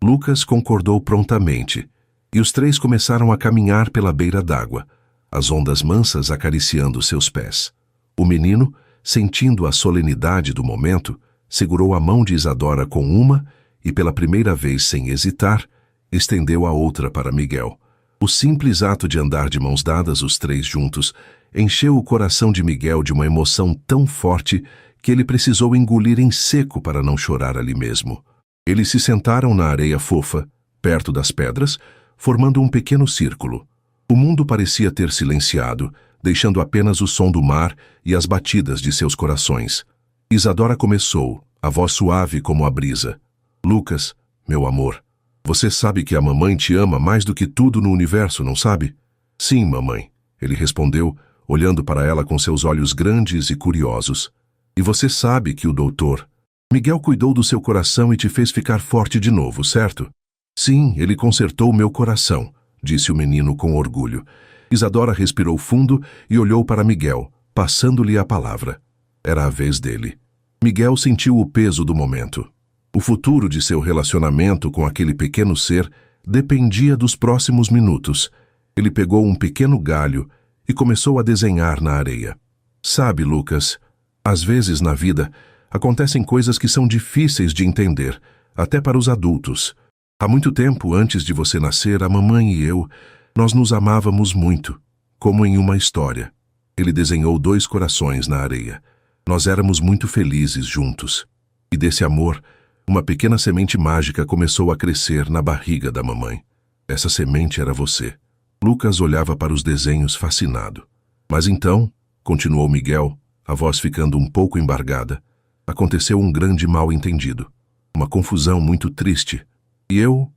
Lucas concordou prontamente, e os três começaram a caminhar pela beira d'água, as ondas mansas acariciando seus pés. O menino, sentindo a solenidade do momento, segurou a mão de Isadora com uma e, pela primeira vez sem hesitar, estendeu a outra para Miguel. O simples ato de andar de mãos dadas os três juntos encheu o coração de Miguel de uma emoção tão forte que ele precisou engolir em seco para não chorar ali mesmo. Eles se sentaram na areia fofa, perto das pedras, formando um pequeno círculo. O mundo parecia ter silenciado, deixando apenas o som do mar e as batidas de seus corações. Isadora começou, a voz suave como a brisa. "Lucas, meu amor, você sabe que a mamãe te ama mais do que tudo no universo, não sabe?" "Sim, mamãe", ele respondeu, olhando para ela com seus olhos grandes e curiosos. "E você sabe que o doutor Miguel cuidou do seu coração e te fez ficar forte de novo, certo?" "Sim, ele consertou meu coração", disse o menino com orgulho. Isadora respirou fundo e olhou para Miguel, passando-lhe a palavra. Era a vez dele. Miguel sentiu o peso do momento. O futuro de seu relacionamento com aquele pequeno ser dependia dos próximos minutos. Ele pegou um pequeno galho e começou a desenhar na areia. "Sabe, Lucas, às vezes na vida acontecem coisas que são difíceis de entender, até para os adultos. Há muito tempo antes de você nascer, a mamãe e eu, nós nos amávamos muito, como em uma história." Ele desenhou 2 corações na areia. "Nós éramos muito felizes juntos. E desse amor, uma pequena semente mágica começou a crescer na barriga da mamãe. Essa semente era você." Lucas olhava para os desenhos fascinado. "Mas então", continuou Miguel, a voz ficando um pouco embargada, "aconteceu um grande mal-entendido. Uma confusão muito triste. E eu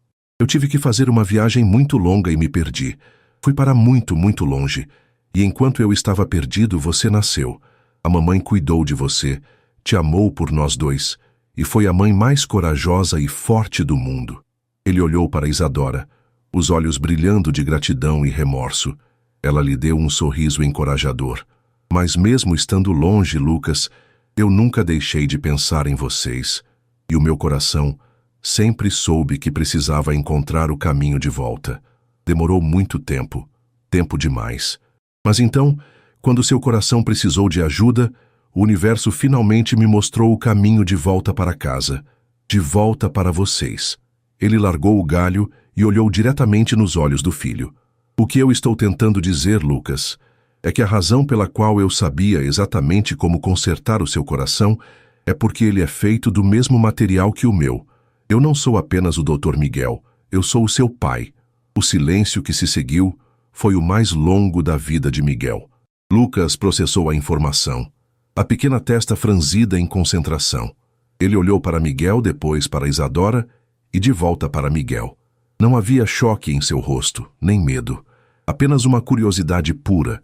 tive que fazer uma viagem muito longa e me perdi. Fui para muito, muito longe. E enquanto eu estava perdido, você nasceu. A mamãe cuidou de você, te amou por nós dois, e foi a mãe mais corajosa e forte do mundo." Ele olhou para Isadora, os olhos brilhando de gratidão e remorso. Ela lhe deu um sorriso encorajador. "Mas mesmo estando longe, Lucas, eu nunca deixei de pensar em vocês. E o meu coração sempre soube que precisava encontrar o caminho de volta. Demorou muito tempo, tempo demais. Mas então, quando seu coração precisou de ajuda, o universo finalmente me mostrou o caminho de volta para casa, de volta para vocês." Ele largou o galho e olhou diretamente nos olhos do filho. "O que eu estou tentando dizer, Lucas, é que a razão pela qual eu sabia exatamente como consertar o seu coração É porque ele é feito do mesmo material que o meu. Eu não sou apenas o Dr. Miguel, eu sou o seu pai. O silêncio que se seguiu foi o mais longo da vida de Miguel. Lucas processou a informação, a pequena testa franzida em concentração. Ele olhou para Miguel, depois para Isadora e de volta para Miguel. Não havia choque em seu rosto, nem medo. Apenas uma curiosidade pura,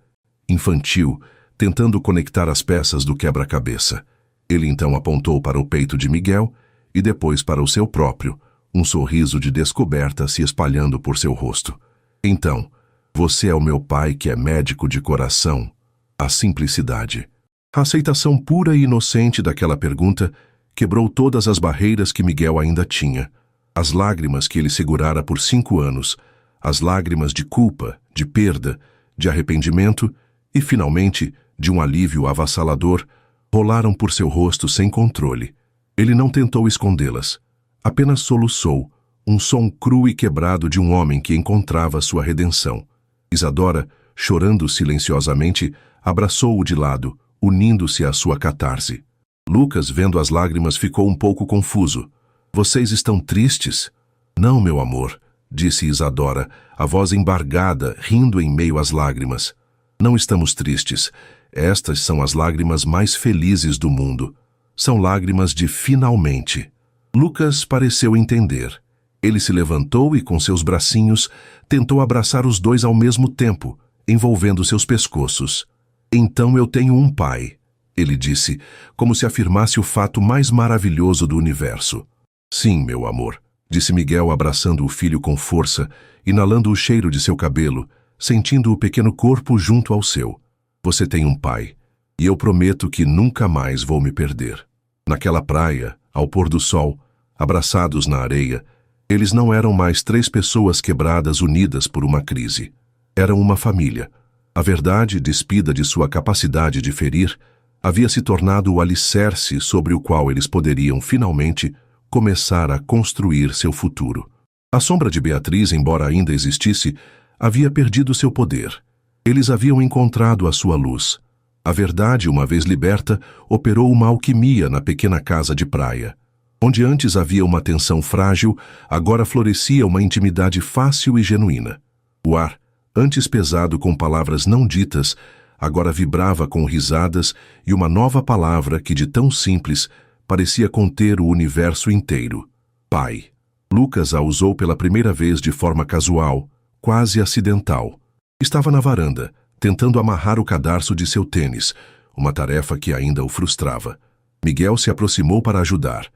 infantil, tentando conectar as peças do quebra-cabeça. Ele então apontou para o peito de Miguel e depois para o seu próprio, um sorriso de descoberta se espalhando por seu rosto. Então, você é o meu pai que é médico de coração. A simplicidade. A aceitação pura e inocente daquela pergunta quebrou todas as barreiras que Miguel ainda tinha. As lágrimas que ele segurara por 5 anos, as lágrimas de culpa, de perda, de arrependimento e, finalmente, de um alívio avassalador, rolaram por seu rosto sem controle. Ele não tentou escondê-las, apenas soluçou, um som cru e quebrado de um homem que encontrava sua redenção. Isadora, chorando silenciosamente, abraçou-o de lado, unindo-se à sua catarse. Lucas, vendo as lágrimas, ficou um pouco confuso. Vocês estão tristes? Não, meu amor, disse Isadora, a voz embargada, rindo em meio às lágrimas. Não estamos tristes. Estas são as lágrimas mais felizes do mundo. São lágrimas de finalmente. Lucas pareceu entender. Ele se levantou e, com seus bracinhos, tentou abraçar os dois ao mesmo tempo, envolvendo seus pescoços. Então eu tenho um pai, ele disse, como se afirmasse o fato mais maravilhoso do universo. Sim, meu amor, disse Miguel, abraçando o filho com força, inalando o cheiro de seu cabelo, sentindo o pequeno corpo junto ao seu. Você tem um pai, e eu prometo que nunca mais vou me perder. Naquela praia, ao pôr do sol, abraçados na areia, eles não eram mais 3 pessoas quebradas unidas por uma crise. Eram uma família. A verdade, despida de sua capacidade de ferir, havia se tornado o alicerce sobre o qual eles poderiam, finalmente, começar a construir seu futuro. A sombra de Beatriz, embora ainda existisse, havia perdido seu poder. Eles haviam encontrado a sua luz. A verdade, uma vez liberta, operou uma alquimia na pequena casa de praia. Onde antes havia uma tensão frágil, agora florescia uma intimidade fácil e genuína. O ar, antes pesado com palavras não ditas, agora vibrava com risadas e uma nova palavra que, de tão simples, parecia conter o universo inteiro. Pai. Lucas a usou pela primeira vez de forma casual, quase acidental. Estava na varanda, tentando amarrar o cadarço de seu tênis, uma tarefa que ainda o frustrava. Miguel se aproximou para ajudar.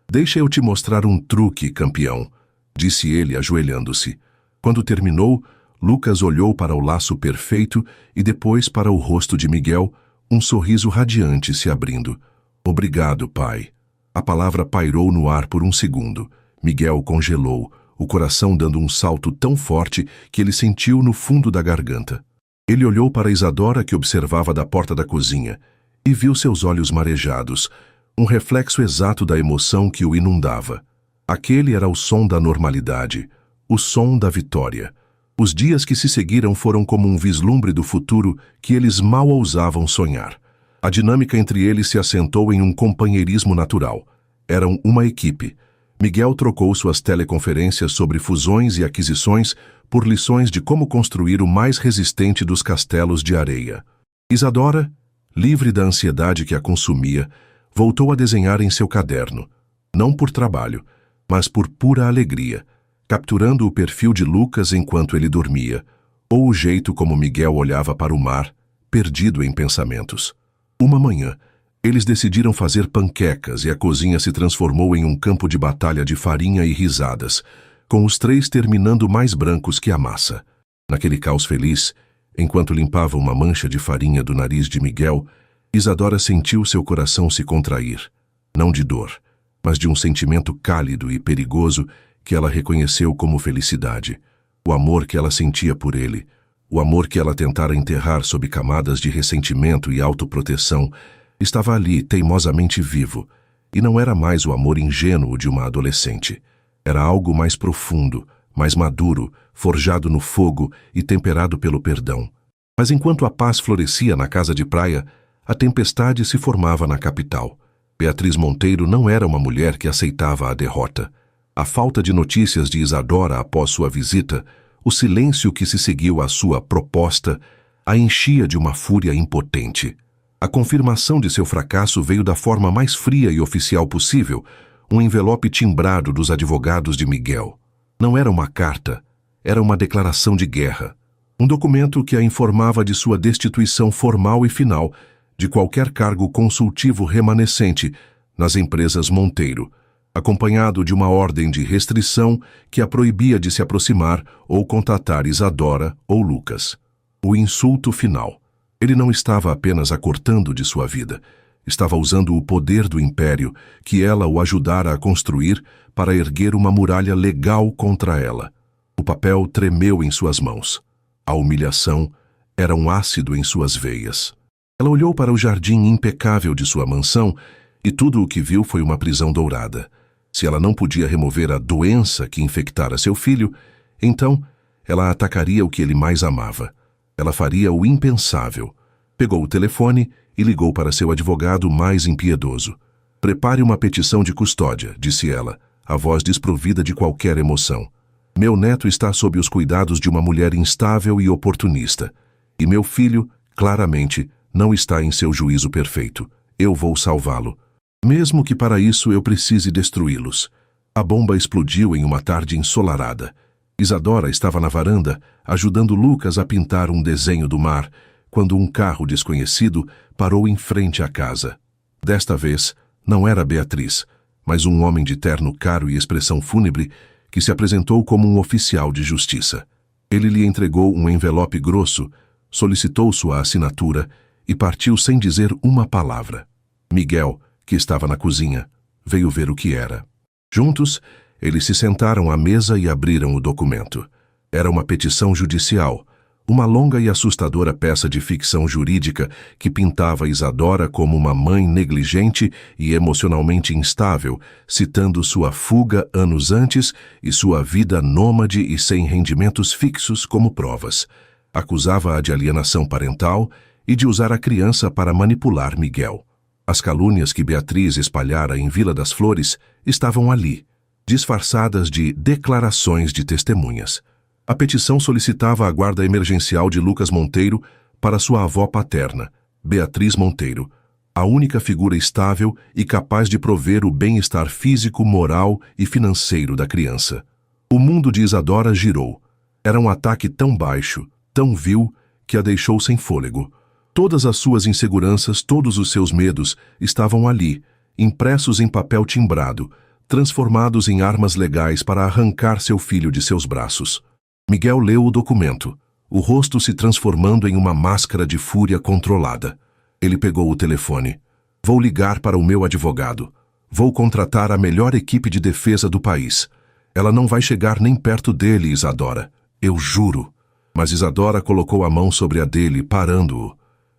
Deixa eu te mostrar um truque, campeão, disse ele, ajoelhando-se. Quando terminou, Lucas olhou para o laço perfeito e depois para o rosto de Miguel, um sorriso radiante se abrindo. Obrigado, pai. A palavra pairou no ar por um segundo. Miguel congelou, o coração dando um salto tão forte que ele sentiu no fundo da garganta. Ele olhou para Isadora, que observava da porta da cozinha, e viu seus olhos marejados, um reflexo exato da emoção que o inundava. Aquele era o som da normalidade, o som da vitória. Os dias que se seguiram foram como um vislumbre do futuro que eles mal ousavam sonhar. A dinâmica entre eles se assentou em um companheirismo natural. Eram uma equipe. Miguel trocou suas teleconferências sobre fusões e aquisições por lições de como construir o mais resistente dos castelos de areia. Isadora, livre da ansiedade que a consumia, voltou a desenhar em seu caderno, não por trabalho, mas por pura alegria, capturando o perfil de Lucas enquanto ele dormia, ou o jeito como Miguel olhava para o mar, perdido em pensamentos. Uma manhã, eles decidiram fazer panquecas e a cozinha se transformou em um campo de batalha de farinha e risadas, com os 3 terminando mais brancos que a massa. Naquele caos feliz, enquanto limpava uma mancha de farinha do nariz de Miguel, Isadora sentiu seu coração se contrair, não de dor, mas de um sentimento cálido e perigoso que ela reconheceu como felicidade. O amor que ela sentia por ele, o amor que ela tentara enterrar sob camadas de ressentimento e autoproteção, estava ali teimosamente vivo, e não era mais o amor ingênuo de uma adolescente. Era algo mais profundo, mais maduro, forjado no fogo e temperado pelo perdão. Mas enquanto a paz florescia na casa de praia, a tempestade se formava na capital. Beatriz Monteiro não era uma mulher que aceitava a derrota. A falta de notícias de Isadora após sua visita, o silêncio que se seguiu à sua proposta, a enchia de uma fúria impotente. A confirmação de seu fracasso veio da forma mais fria e oficial possível, um envelope timbrado dos advogados de Miguel. Não era uma carta, era uma declaração de guerra. Um documento que a informava de sua destituição formal e final de qualquer cargo consultivo remanescente nas empresas Monteiro, acompanhado de uma ordem de restrição que a proibia de se aproximar ou contatar Isadora ou Lucas. O insulto final. Ele não estava apenas a cortando de sua vida, estava usando o poder do império que ela o ajudara a construir para erguer uma muralha legal contra ela. O papel tremeu em suas mãos. A humilhação era um ácido em suas veias. Ela olhou para o jardim impecável de sua mansão e tudo o que viu foi uma prisão dourada. Se ela não podia remover a doença que infectara seu filho, então ela atacaria o que ele mais amava. Ela faria o impensável. Pegou o telefone e ligou para seu advogado mais impiedoso. "Prepare uma petição de custódia", disse ela, a voz desprovida de qualquer emoção. "Meu neto está sob os cuidados de uma mulher instável e oportunista. E meu filho, claramente, não está em seu juízo perfeito. Eu vou salvá-lo. Mesmo que para isso eu precise destruí-los." A bomba explodiu em uma tarde ensolarada. Isadora estava na varanda, ajudando Lucas a pintar um desenho do mar, quando um carro desconhecido parou em frente à casa. Desta vez, não era Beatriz, mas um homem de terno caro e expressão fúnebre que se apresentou como um oficial de justiça. Ele lhe entregou um envelope grosso, solicitou sua assinatura e partiu sem dizer uma palavra. Miguel, que estava na cozinha, veio ver o que era. Juntos, eles se sentaram à mesa e abriram o documento. Era uma petição judicial, uma longa e assustadora peça de ficção jurídica que pintava Isadora como uma mãe negligente e emocionalmente instável, citando sua fuga anos antes e sua vida nômade e sem rendimentos fixos como provas. Acusava-a de alienação parental e de usar a criança para manipular Miguel. As calúnias que Beatriz espalhara em Vila das Flores estavam ali, disfarçadas de declarações de testemunhas. A petição solicitava a guarda emergencial de Lucas Monteiro para sua avó paterna, Beatriz Monteiro, a única figura estável e capaz de prover o bem-estar físico, moral e financeiro da criança. O mundo de Isadora girou. Era um ataque tão baixo, tão vil, que a deixou sem fôlego. Todas as suas inseguranças, todos os seus medos estavam ali, impressos em papel timbrado, transformados em armas legais para arrancar seu filho de seus braços. Miguel leu o documento, o rosto se transformando em uma máscara de fúria controlada. Ele pegou o telefone. "Vou ligar para o meu advogado. Vou contratar a melhor equipe de defesa do país. Ela não vai chegar nem perto dele, Isadora. Eu juro." Mas Isadora colocou a mão sobre a dele, parando-o.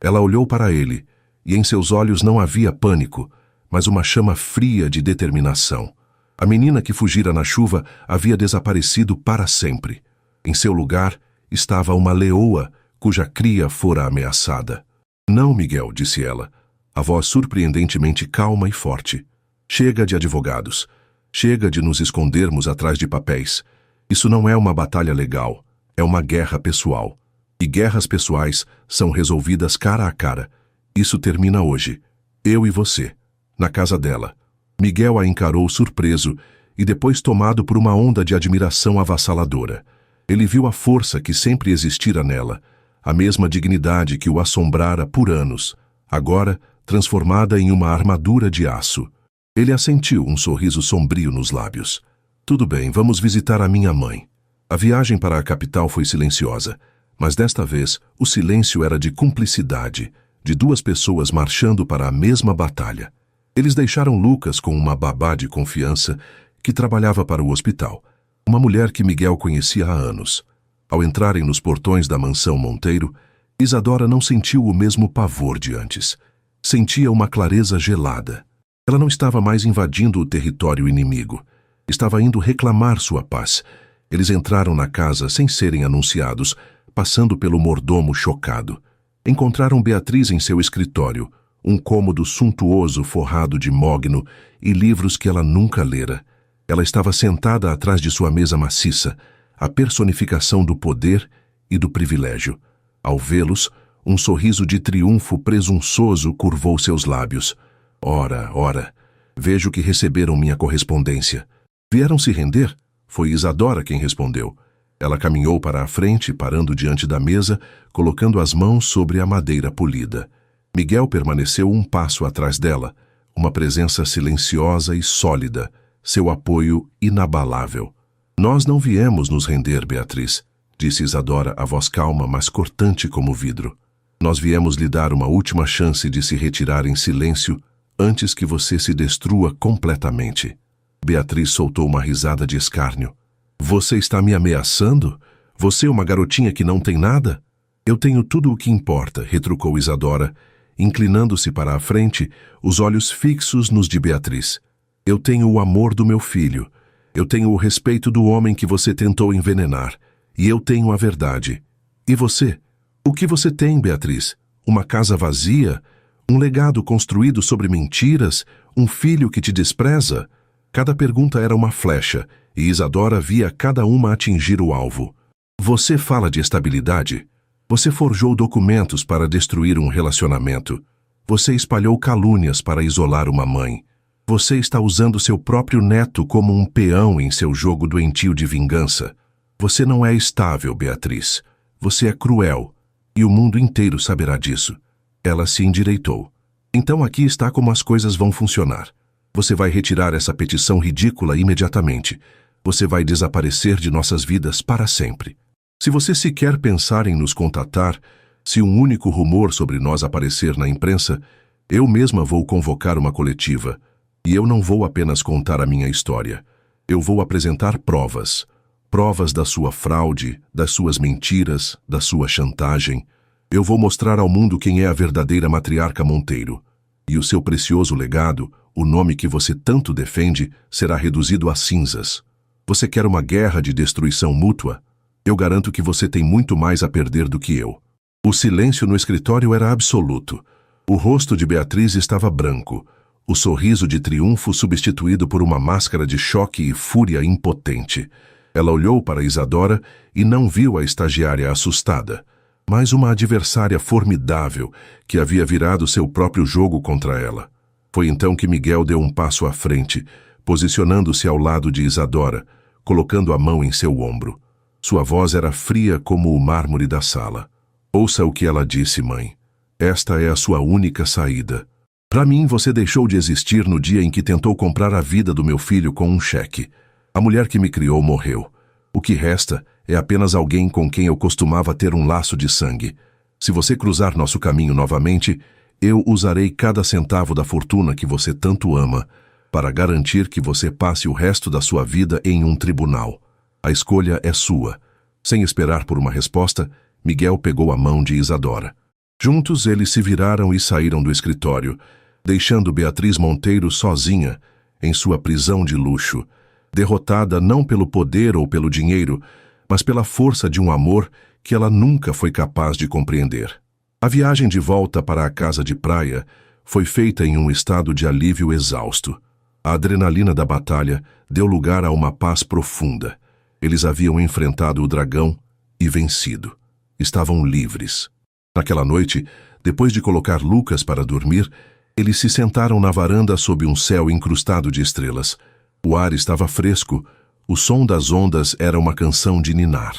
Ela olhou para ele, e em seus olhos não havia pânico, mas uma chama fria de determinação. A menina que fugira na chuva havia desaparecido para sempre. Em seu lugar estava uma leoa cuja cria fora ameaçada. "Não, Miguel", disse ela, a voz surpreendentemente calma e forte. "Chega de advogados. Chega de nos escondermos atrás de papéis. Isso não é uma batalha legal, é uma guerra pessoal. E guerras pessoais são resolvidas cara a cara. Isso termina hoje. Eu e você, na casa dela." Miguel a encarou surpreso e depois tomado por uma onda de admiração avassaladora. Ele viu a força que sempre existira nela, a mesma dignidade que o assombrara por anos, agora transformada em uma armadura de aço. Ele assentiu, um sorriso sombrio nos lábios. "Tudo bem, vamos visitar a minha mãe." A viagem para a capital foi silenciosa, mas desta vez o silêncio era de cumplicidade, de duas pessoas marchando para a mesma batalha. Eles deixaram Lucas com uma babá de confiança que trabalhava para o hospital, uma mulher que Miguel conhecia há anos. Ao entrarem nos portões da mansão Monteiro, Isadora não sentiu o mesmo pavor de antes. Sentia uma clareza gelada. Ela não estava mais invadindo o território inimigo. Estava indo reclamar sua paz. Eles entraram na casa sem serem anunciados, passando pelo mordomo chocado. Encontraram Beatriz em seu escritório, Um cômodo suntuoso forrado de mogno e livros que ela nunca lera. Ela estava sentada atrás de sua mesa maciça, a personificação do poder e do privilégio. Ao vê-los, um sorriso de triunfo presunçoso curvou seus lábios. Ora, ora, vejo que receberam minha correspondência. Vieram se render? Foi Isadora quem respondeu. Ela caminhou para a frente, parando diante da mesa, colocando as mãos sobre a madeira polida. Miguel permaneceu um passo atrás dela, uma presença silenciosa e sólida, seu apoio inabalável. Nós não viemos nos render, Beatriz, disse Isadora, a voz calma, mas cortante como vidro. Nós viemos lhe dar uma última chance de se retirar em silêncio antes que você se destrua completamente. Beatriz soltou uma risada de escárnio. Você está me ameaçando? Você é uma garotinha que não tem nada? Eu tenho tudo o que importa, retrucou Isadora, inclinando-se para a frente, os olhos fixos nos de Beatriz. Eu tenho o amor do meu filho. Eu tenho o respeito do homem que você tentou envenenar. E eu tenho a verdade. E você? O que você tem, Beatriz? Uma casa vazia? Um legado construído sobre mentiras? Um filho que te despreza? Cada pergunta era uma flecha, e Isadora via cada uma atingir o alvo. Você fala de estabilidade? Você forjou documentos para destruir um relacionamento. Você espalhou calúnias para isolar uma mãe. Você está usando seu próprio neto como um peão em seu jogo doentio de vingança. Você não é estável, Beatriz. Você é cruel. E o mundo inteiro saberá disso. Ela se endireitou. Então aqui está como as coisas vão funcionar. Você vai retirar essa petição ridícula imediatamente. Você vai desaparecer de nossas vidas para sempre. Se você sequer pensar em nos contatar, se um único rumor sobre nós aparecer na imprensa, eu mesma vou convocar uma coletiva. E eu não vou apenas contar a minha história. Eu vou apresentar provas. Provas da sua fraude, das suas mentiras, da sua chantagem. Eu vou mostrar ao mundo quem é a verdadeira matriarca Monteiro. E o seu precioso legado, o nome que você tanto defende, será reduzido a cinzas. Você quer uma guerra de destruição mútua? Eu garanto que você tem muito mais a perder do que eu. O silêncio no escritório era absoluto. O rosto de Beatriz estava branco, o sorriso de triunfo substituído por uma máscara de choque e fúria impotente. Ela olhou para Isadora e não viu a estagiária assustada, mas uma adversária formidável que havia virado seu próprio jogo contra ela. Foi então que Miguel deu um passo à frente, posicionando-se ao lado de Isadora, colocando a mão em seu ombro. Sua voz era fria como o mármore da sala. Ouça o que ela disse, mãe. Esta é a sua única saída. Para mim, você deixou de existir no dia em que tentou comprar a vida do meu filho com um cheque. A mulher que me criou morreu. O que resta é apenas alguém com quem eu costumava ter um laço de sangue. Se você cruzar nosso caminho novamente, eu usarei cada centavo da fortuna que você tanto ama para garantir que você passe o resto da sua vida em um tribunal. A escolha é sua. Sem esperar por uma resposta, Miguel pegou a mão de Isadora. Juntos eles se viraram e saíram do escritório, deixando Beatriz Monteiro sozinha em sua prisão de luxo, derrotada não pelo poder ou pelo dinheiro, mas pela força de um amor que ela nunca foi capaz de compreender. A viagem de volta para a casa de praia foi feita em um estado de alívio exausto. A adrenalina da batalha deu lugar a uma paz profunda. Eles haviam enfrentado o dragão e vencido. Estavam livres. Naquela noite, depois de colocar Lucas para dormir, eles se sentaram na varanda sob um céu incrustado de estrelas. O ar estava fresco, o som das ondas era uma canção de ninar.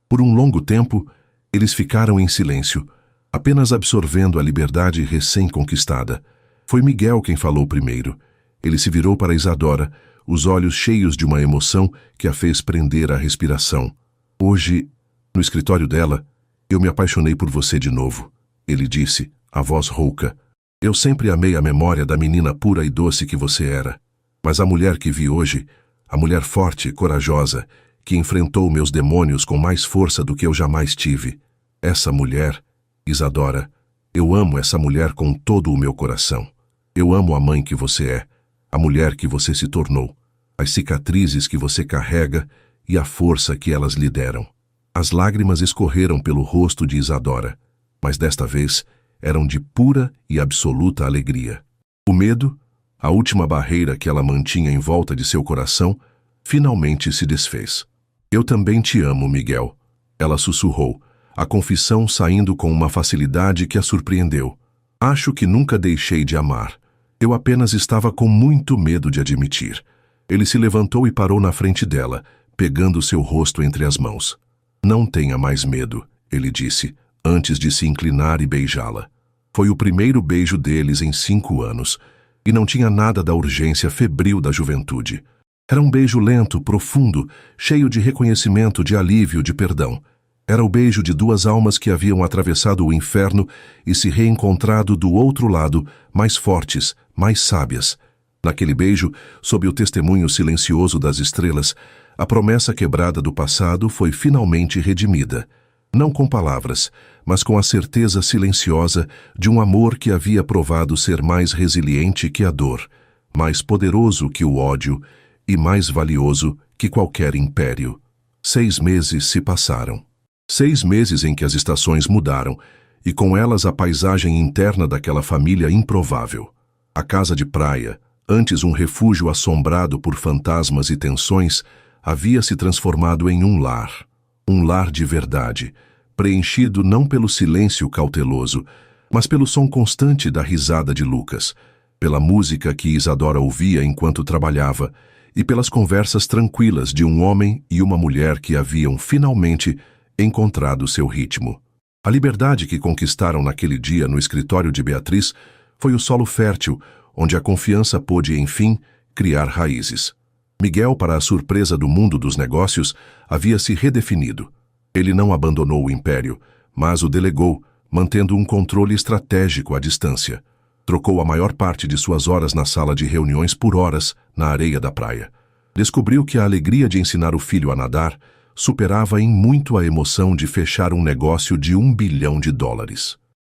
Por um longo tempo, eles ficaram em silêncio, apenas absorvendo a liberdade recém-conquistada. Foi Miguel quem falou primeiro. Ele se virou para Isadora, os olhos cheios de uma emoção que a fez prender a respiração. Hoje, no escritório dela, eu me apaixonei por você de novo, ele disse, a voz rouca. Eu sempre amei a memória da menina pura e doce que você era. Mas a mulher que vi hoje, a mulher forte e corajosa, que enfrentou meus demônios com mais força do que eu jamais tive. Essa mulher, Isadora, eu amo essa mulher com todo o meu coração. Eu amo a mãe que você é, a mulher que você se tornou, as cicatrizes que você carrega e a força que elas lhe deram. As lágrimas escorreram pelo rosto de Isadora, mas desta vez eram de pura e absoluta alegria. O medo, a última barreira que ela mantinha em volta de seu coração, finalmente se desfez. Eu também te amo, Miguel, ela sussurrou, a confissão saindo com uma facilidade que a surpreendeu. Acho que nunca deixei de amar. Eu apenas estava com muito medo de admitir. Ele se levantou e parou na frente dela, pegando seu rosto entre as mãos. Não tenha mais medo, ele disse, antes de se inclinar e beijá-la. Foi o primeiro beijo deles em 5 anos, e não tinha nada da urgência febril da juventude. Era um beijo lento, profundo, cheio de reconhecimento, de alívio, de perdão. Era o beijo de 2 almas que haviam atravessado o inferno e se reencontrado do outro lado, mais fortes, mais sábias. Naquele beijo, sob o testemunho silencioso das estrelas, a promessa quebrada do passado foi finalmente redimida. Não com palavras, mas com a certeza silenciosa de um amor que havia provado ser mais resiliente que a dor, mais poderoso que o ódio e mais valioso que qualquer império. 6 meses se passaram. 6 meses em que as estações mudaram, e com elas a paisagem interna daquela família improvável. A casa de praia, antes um refúgio assombrado por fantasmas e tensões, havia se transformado em um lar de verdade, preenchido não pelo silêncio cauteloso, mas pelo som constante da risada de Lucas, pela música que Isadora ouvia enquanto trabalhava, e pelas conversas tranquilas de um homem e uma mulher que haviam finalmente encontrado seu ritmo. A liberdade que conquistaram naquele dia no escritório de Beatriz foi o solo fértil, onde a confiança pôde, enfim, criar raízes. Miguel, para a surpresa do mundo dos negócios, havia se redefinido. Ele não abandonou o império, mas o delegou, mantendo um controle estratégico à distância. Trocou a maior parte de suas horas na sala de reuniões por horas na areia da praia. Descobriu que a alegria de ensinar o filho a nadar superava em muito a emoção de fechar um negócio de $1 bilhão.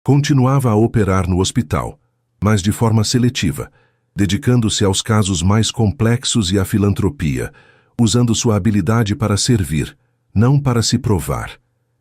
Continuava a operar no hospital, mas de forma seletiva, dedicando-se aos casos mais complexos e à filantropia, usando sua habilidade para servir, não para se provar.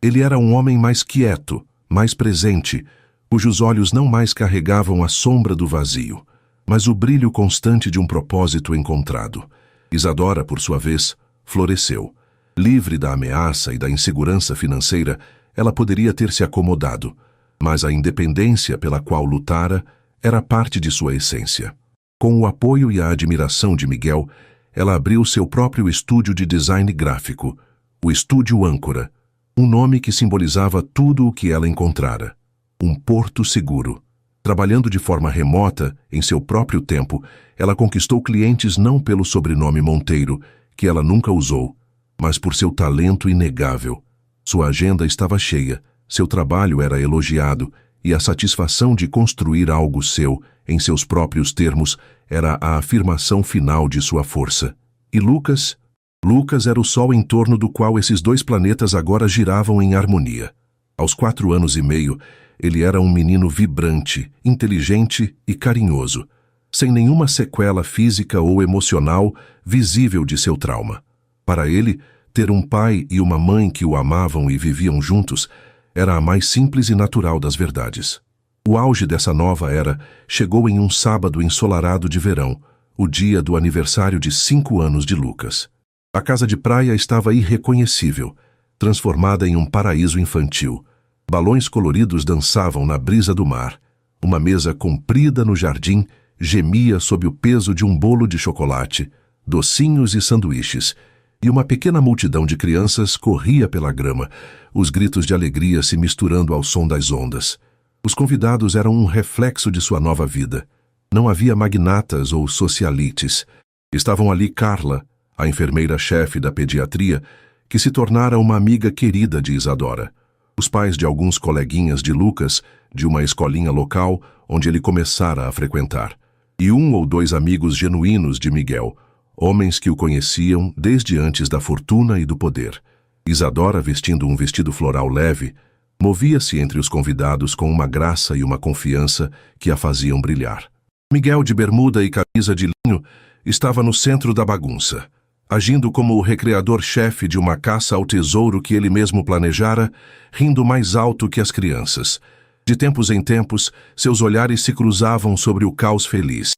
Ele era um homem mais quieto, mais presente, cujos olhos não mais carregavam a sombra do vazio, mas o brilho constante de um propósito encontrado. Isadora, por sua vez, floresceu. Livre da ameaça e da insegurança financeira, ela poderia ter se acomodado, mas a independência pela qual lutara era parte de sua essência. Com o apoio e a admiração de Miguel, ela abriu seu próprio estúdio de design gráfico, o Estúdio Âncora, um nome que simbolizava tudo o que ela encontrara. Um porto seguro. Trabalhando de forma remota, em seu próprio tempo, ela conquistou clientes não pelo sobrenome Monteiro, que ela nunca usou, mas por seu talento inegável. Sua agenda estava cheia, seu trabalho era elogiado, e a satisfação de construir algo seu, em seus próprios termos, era a afirmação final de sua força. E Lucas? Lucas era o sol em torno do qual esses 2 planetas agora giravam em harmonia. Aos 4 anos e meio, ele era um menino vibrante, inteligente e carinhoso, sem nenhuma sequela física ou emocional visível de seu trauma. Para ele, ter um pai e uma mãe que o amavam e viviam juntos era a mais simples e natural das verdades. O auge dessa nova era chegou em um sábado ensolarado de verão, o dia do aniversário de 5 anos de Lucas. A casa de praia estava irreconhecível, transformada em um paraíso infantil. Balões coloridos dançavam na brisa do mar. Uma mesa comprida no jardim gemia sob o peso de um bolo de chocolate, docinhos e sanduíches, e uma pequena multidão de crianças corria pela grama, os gritos de alegria se misturando ao som das ondas. Os convidados eram um reflexo de sua nova vida. Não havia magnatas ou socialites. Estavam ali Carla, a enfermeira-chefe da pediatria, que se tornara uma amiga querida de Isadora. Os pais de alguns coleguinhas de Lucas, de uma escolinha local onde ele começara a frequentar. E 1 ou 2 amigos genuínos de Miguel, homens que o conheciam desde antes da fortuna e do poder. Isadora, vestindo um vestido floral leve, movia-se entre os convidados com uma graça e uma confiança que a faziam brilhar. Miguel, de bermuda e camisa de linho, estava no centro da bagunça, agindo como o recreador-chefe de uma caça ao tesouro que ele mesmo planejara, rindo mais alto que as crianças. De tempos em tempos, seus olhares se cruzavam sobre o caos feliz.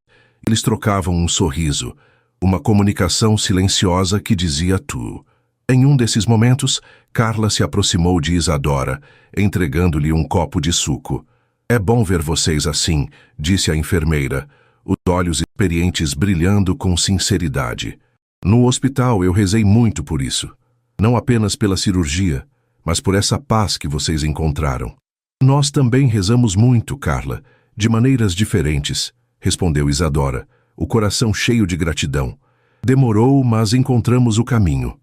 Eles trocavam um sorriso, uma comunicação silenciosa que dizia tudo. Em um desses momentos, Carla se aproximou de Isadora, entregando-lhe um copo de suco. "É bom ver vocês assim", disse a enfermeira, os olhos experientes brilhando com sinceridade. "No hospital eu rezei muito por isso. Não apenas pela cirurgia, mas por essa paz que vocês encontraram." "Nós também rezamos muito, Carla, de maneiras diferentes", respondeu Isadora, o coração cheio de gratidão. "Demorou, mas encontramos o caminho."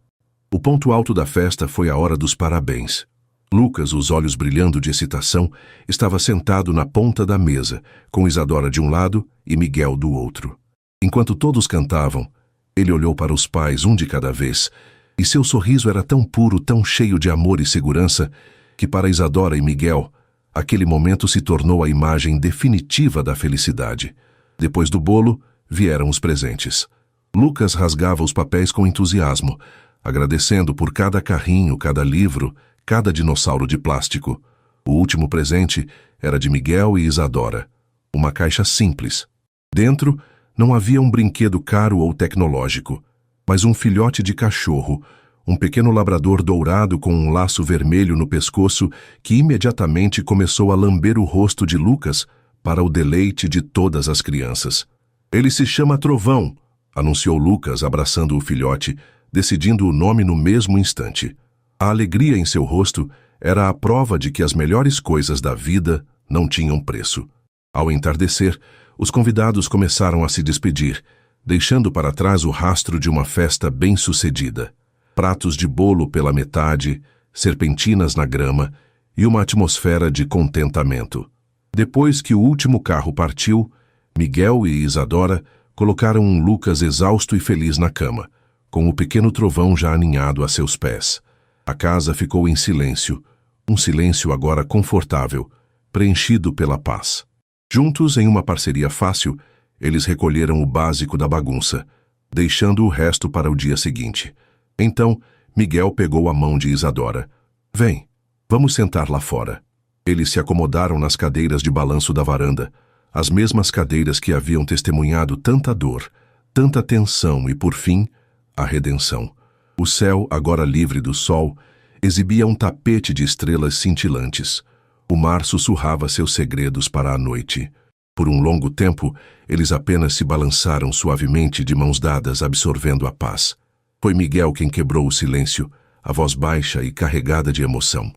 O ponto alto da festa foi a hora dos parabéns. Lucas, os olhos brilhando de excitação, estava sentado na ponta da mesa, com Isadora de um lado e Miguel do outro. Enquanto todos cantavam, ele olhou para os pais, um de cada vez, e seu sorriso era tão puro, tão cheio de amor e segurança, que para Isadora e Miguel, aquele momento se tornou a imagem definitiva da felicidade. Depois do bolo, vieram os presentes. Lucas rasgava os papéis com entusiasmo, agradecendo por cada carrinho, cada livro, cada dinossauro de plástico. O último presente era de Miguel e Isadora. Uma caixa simples. Dentro, não havia um brinquedo caro ou tecnológico, mas um filhote de cachorro, um pequeno labrador dourado com um laço vermelho no pescoço que imediatamente começou a lamber o rosto de Lucas para o deleite de todas as crianças. "Ele se chama Trovão", anunciou Lucas, abraçando o filhote, decidindo o nome no mesmo instante. A alegria em seu rosto era a prova de que as melhores coisas da vida não tinham preço. Ao entardecer, os convidados começaram a se despedir, deixando para trás o rastro de uma festa bem-sucedida. Pratos de bolo pela metade, serpentinas na grama e uma atmosfera de contentamento. Depois que o último carro partiu, Miguel e Isadora colocaram um Lucas exausto e feliz na cama, com o pequeno Trovão já aninhado a seus pés. A casa ficou em silêncio, um silêncio agora confortável, preenchido pela paz. Juntos, em uma parceria fácil, eles recolheram o básico da bagunça, deixando o resto para o dia seguinte. Então, Miguel pegou a mão de Isadora. "Vem, vamos sentar lá fora." Eles se acomodaram nas cadeiras de balanço da varanda, as mesmas cadeiras que haviam testemunhado tanta dor, tanta tensão e, por fim, a redenção. O céu, agora livre do sol, exibia um tapete de estrelas cintilantes. O mar sussurrava seus segredos para a noite. Por um longo tempo, eles apenas se balançaram suavemente de mãos dadas, absorvendo a paz. Foi Miguel quem quebrou o silêncio, a voz baixa e carregada de emoção.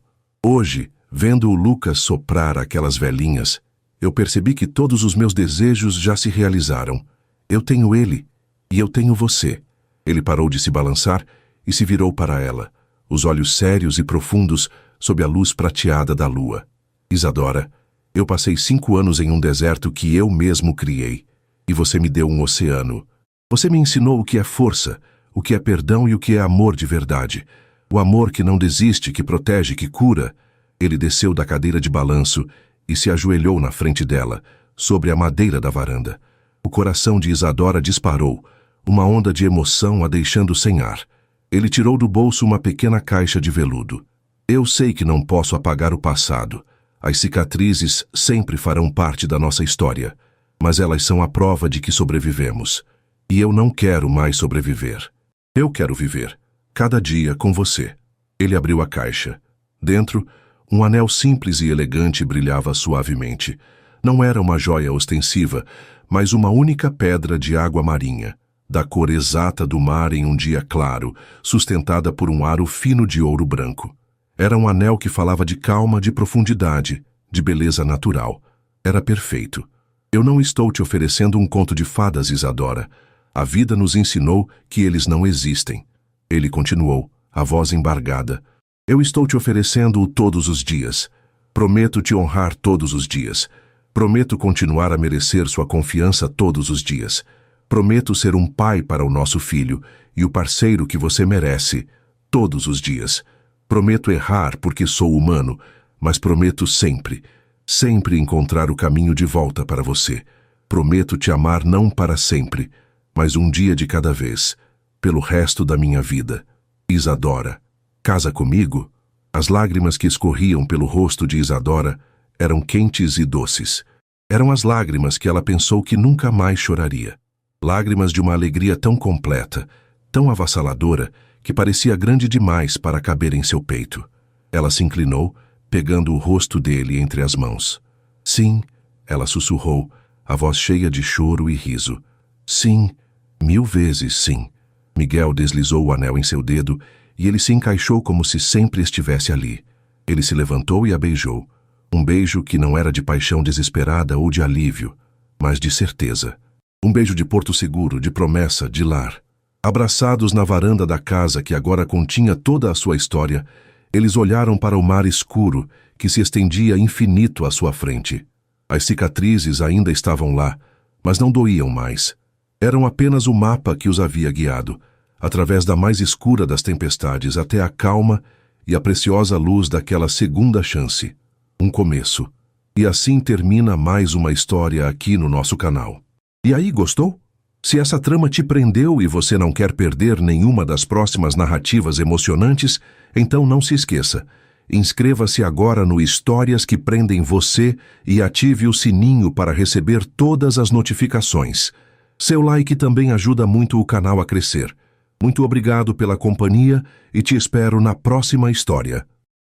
"Hoje, vendo o Lucas soprar aquelas velhinhas, eu percebi que todos os meus desejos já se realizaram. Eu tenho ele, e eu tenho você." Ele parou de se balançar e se virou para ela, os olhos sérios e profundos sob a luz prateada da lua. "Isadora, eu passei 5 anos em um deserto que eu mesmo criei, e você me deu um oceano. Você me ensinou o que é força, o que é perdão e o que é amor de verdade. O amor que não desiste, que protege, que cura." Ele desceu da cadeira de balanço e se ajoelhou na frente dela, sobre a madeira da varanda. O coração de Isadora disparou, uma onda de emoção a deixando sem ar. Ele tirou do bolso uma pequena caixa de veludo. "Eu sei que não posso apagar o passado. As cicatrizes sempre farão parte da nossa história, mas elas são a prova de que sobrevivemos. E eu não quero mais sobreviver. Eu quero viver, cada dia com você." Ele abriu a caixa. Dentro, um anel simples e elegante brilhava suavemente. Não era uma joia ostensiva, mas uma única pedra de água marinha, da cor exata do mar em um dia claro, sustentada por um aro fino de ouro branco. Era um anel que falava de calma, de profundidade, de beleza natural. Era perfeito. "Eu não estou te oferecendo um conto de fadas, Isadora. A vida nos ensinou que eles não existem." Ele continuou, a voz embargada. "Eu estou te oferecendo-o todos os dias. Prometo te honrar todos os dias. Prometo continuar a merecer sua confiança todos os dias. Prometo ser um pai para o nosso filho e o parceiro que você merece, todos os dias. Prometo errar porque sou humano, mas prometo sempre, sempre encontrar o caminho de volta para você. Prometo te amar não para sempre, mas um dia de cada vez, pelo resto da minha vida. Isadora, casa comigo?" As lágrimas que escorriam pelo rosto de Isadora Eram quentes e doces. Eram as lágrimas que ela pensou que nunca mais choraria. Lágrimas de uma alegria tão completa, tão avassaladora, que parecia grande demais para caber em seu peito. Ela se inclinou, pegando o rosto dele entre as mãos. Sim, ela sussurrou, a voz cheia de choro e riso. Sim, 1000 vezes sim. Miguel deslizou o anel em seu dedo e ele se encaixou como se sempre estivesse ali. Ele se levantou e a beijou. Um beijo que não era de paixão desesperada ou de alívio, mas de certeza. Um beijo de porto seguro, de promessa, de lar. Abraçados na varanda da casa que agora continha toda a sua história, eles olharam para o mar escuro que se estendia infinito à sua frente. As cicatrizes ainda estavam lá, mas não doíam mais. Eram apenas o mapa que os havia guiado, através da mais escura das tempestades até a calma e a preciosa luz daquela segunda chance. Um começo. E assim termina mais uma história aqui no nosso canal. E aí, gostou? Se essa trama te prendeu e você não quer perder nenhuma das próximas narrativas emocionantes, então não se esqueça. Inscreva-se agora no Histórias que Prendem Você e ative o sininho para receber todas as notificações. Seu like também ajuda muito o canal a crescer. Muito obrigado pela companhia e te espero na próxima história.